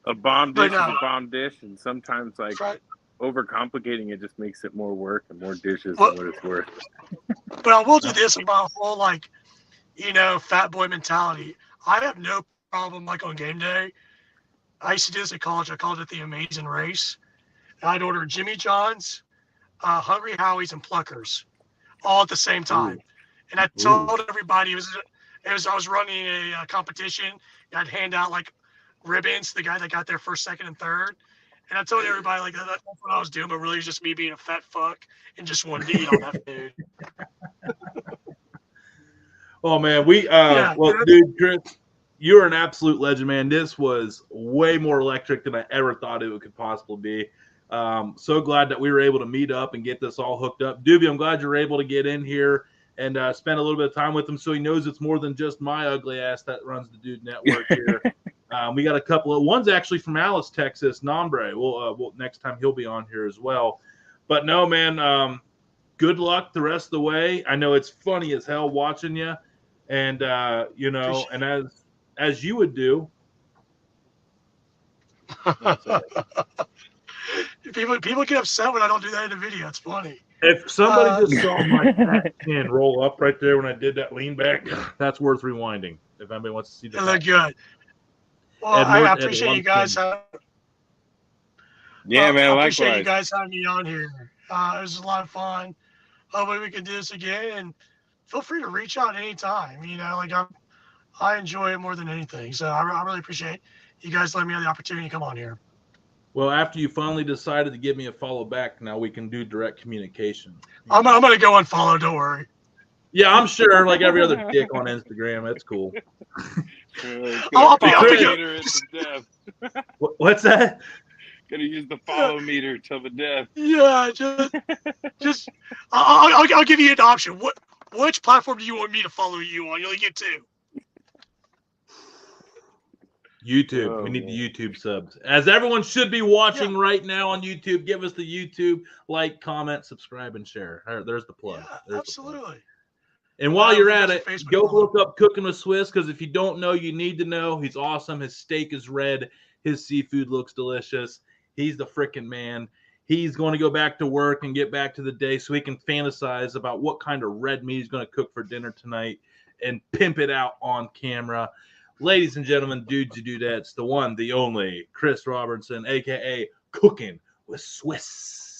A bomb dish is a bomb dish, and sometimes like overcomplicating it just makes it more work and more dishes than what it's worth. But I will do this about whole fat boy mentality. I have no problem like on game day. I used to do this in college. I called it the Amazing Race. And I'd order Jimmy John's, Hungry Howie's, and Pluckers all at the same time. And I told everybody I was running a competition. I'd hand out like ribbons to the guy that got there first, second, and third. And I told everybody like that's what I was doing, but really it was just me being a fat fuck and just wanted to eat all that food. Oh man, dude, Chris, you're an absolute legend, man. This was way more electric than I ever thought it could possibly be. So glad that we were able to meet up and get this all hooked up. Doobie, I'm glad you're able to get in here and spend a little bit of time with him so he knows it's more than just my ugly ass that runs the Dude Network here. We got a couple of one's actually from Alice, Texas, Nombre. We'll next time he'll be on here as well. But no, man, good luck the rest of the way. I know it's funny as hell watching you, and and as you would do. People get upset when I don't do that in the video. It's funny. If somebody just saw my chin roll up right there when I did that lean back, that's worth rewinding. If anybody wants to see that, it looked good. Well, I appreciate you guys. Yeah, man. I likewise. appreciate you guys having me on here. It was a lot of fun. Hopefully we can do this again. And feel free to reach out anytime. I enjoy it more than anything. So I really appreciate you guys letting me have the opportunity to come on here. Well, after you finally decided to give me a follow back, now we can do direct communication. I'm going to go unfollow. Don't worry. Yeah, I'm sure. Like every other dick on Instagram, that's cool. I'll be meter to death. What's that? Gonna use the follow meter till the death. Yeah, just I'll give you an option. Which platform do you want me to follow you on? You only get 2. YouTube. We need the YouTube subs. As everyone should be watching right now on YouTube, give us the YouTube, like, comment, subscribe, and share. There's the plug. Yeah, absolutely. And while you're at it, go look up Cookin with Swiss, because if you don't know, you need to know. He's awesome. His steak is red. His seafood looks delicious. He's the freaking man. He's going to go back to work and get back to the day so he can fantasize about what kind of red meat he's going to cook for dinner tonight and pimp it out on camera. Ladies and gentlemen, dudes and dudettes, the one, the only, Chris Robertson, a.k.a. Cookin with Swiss.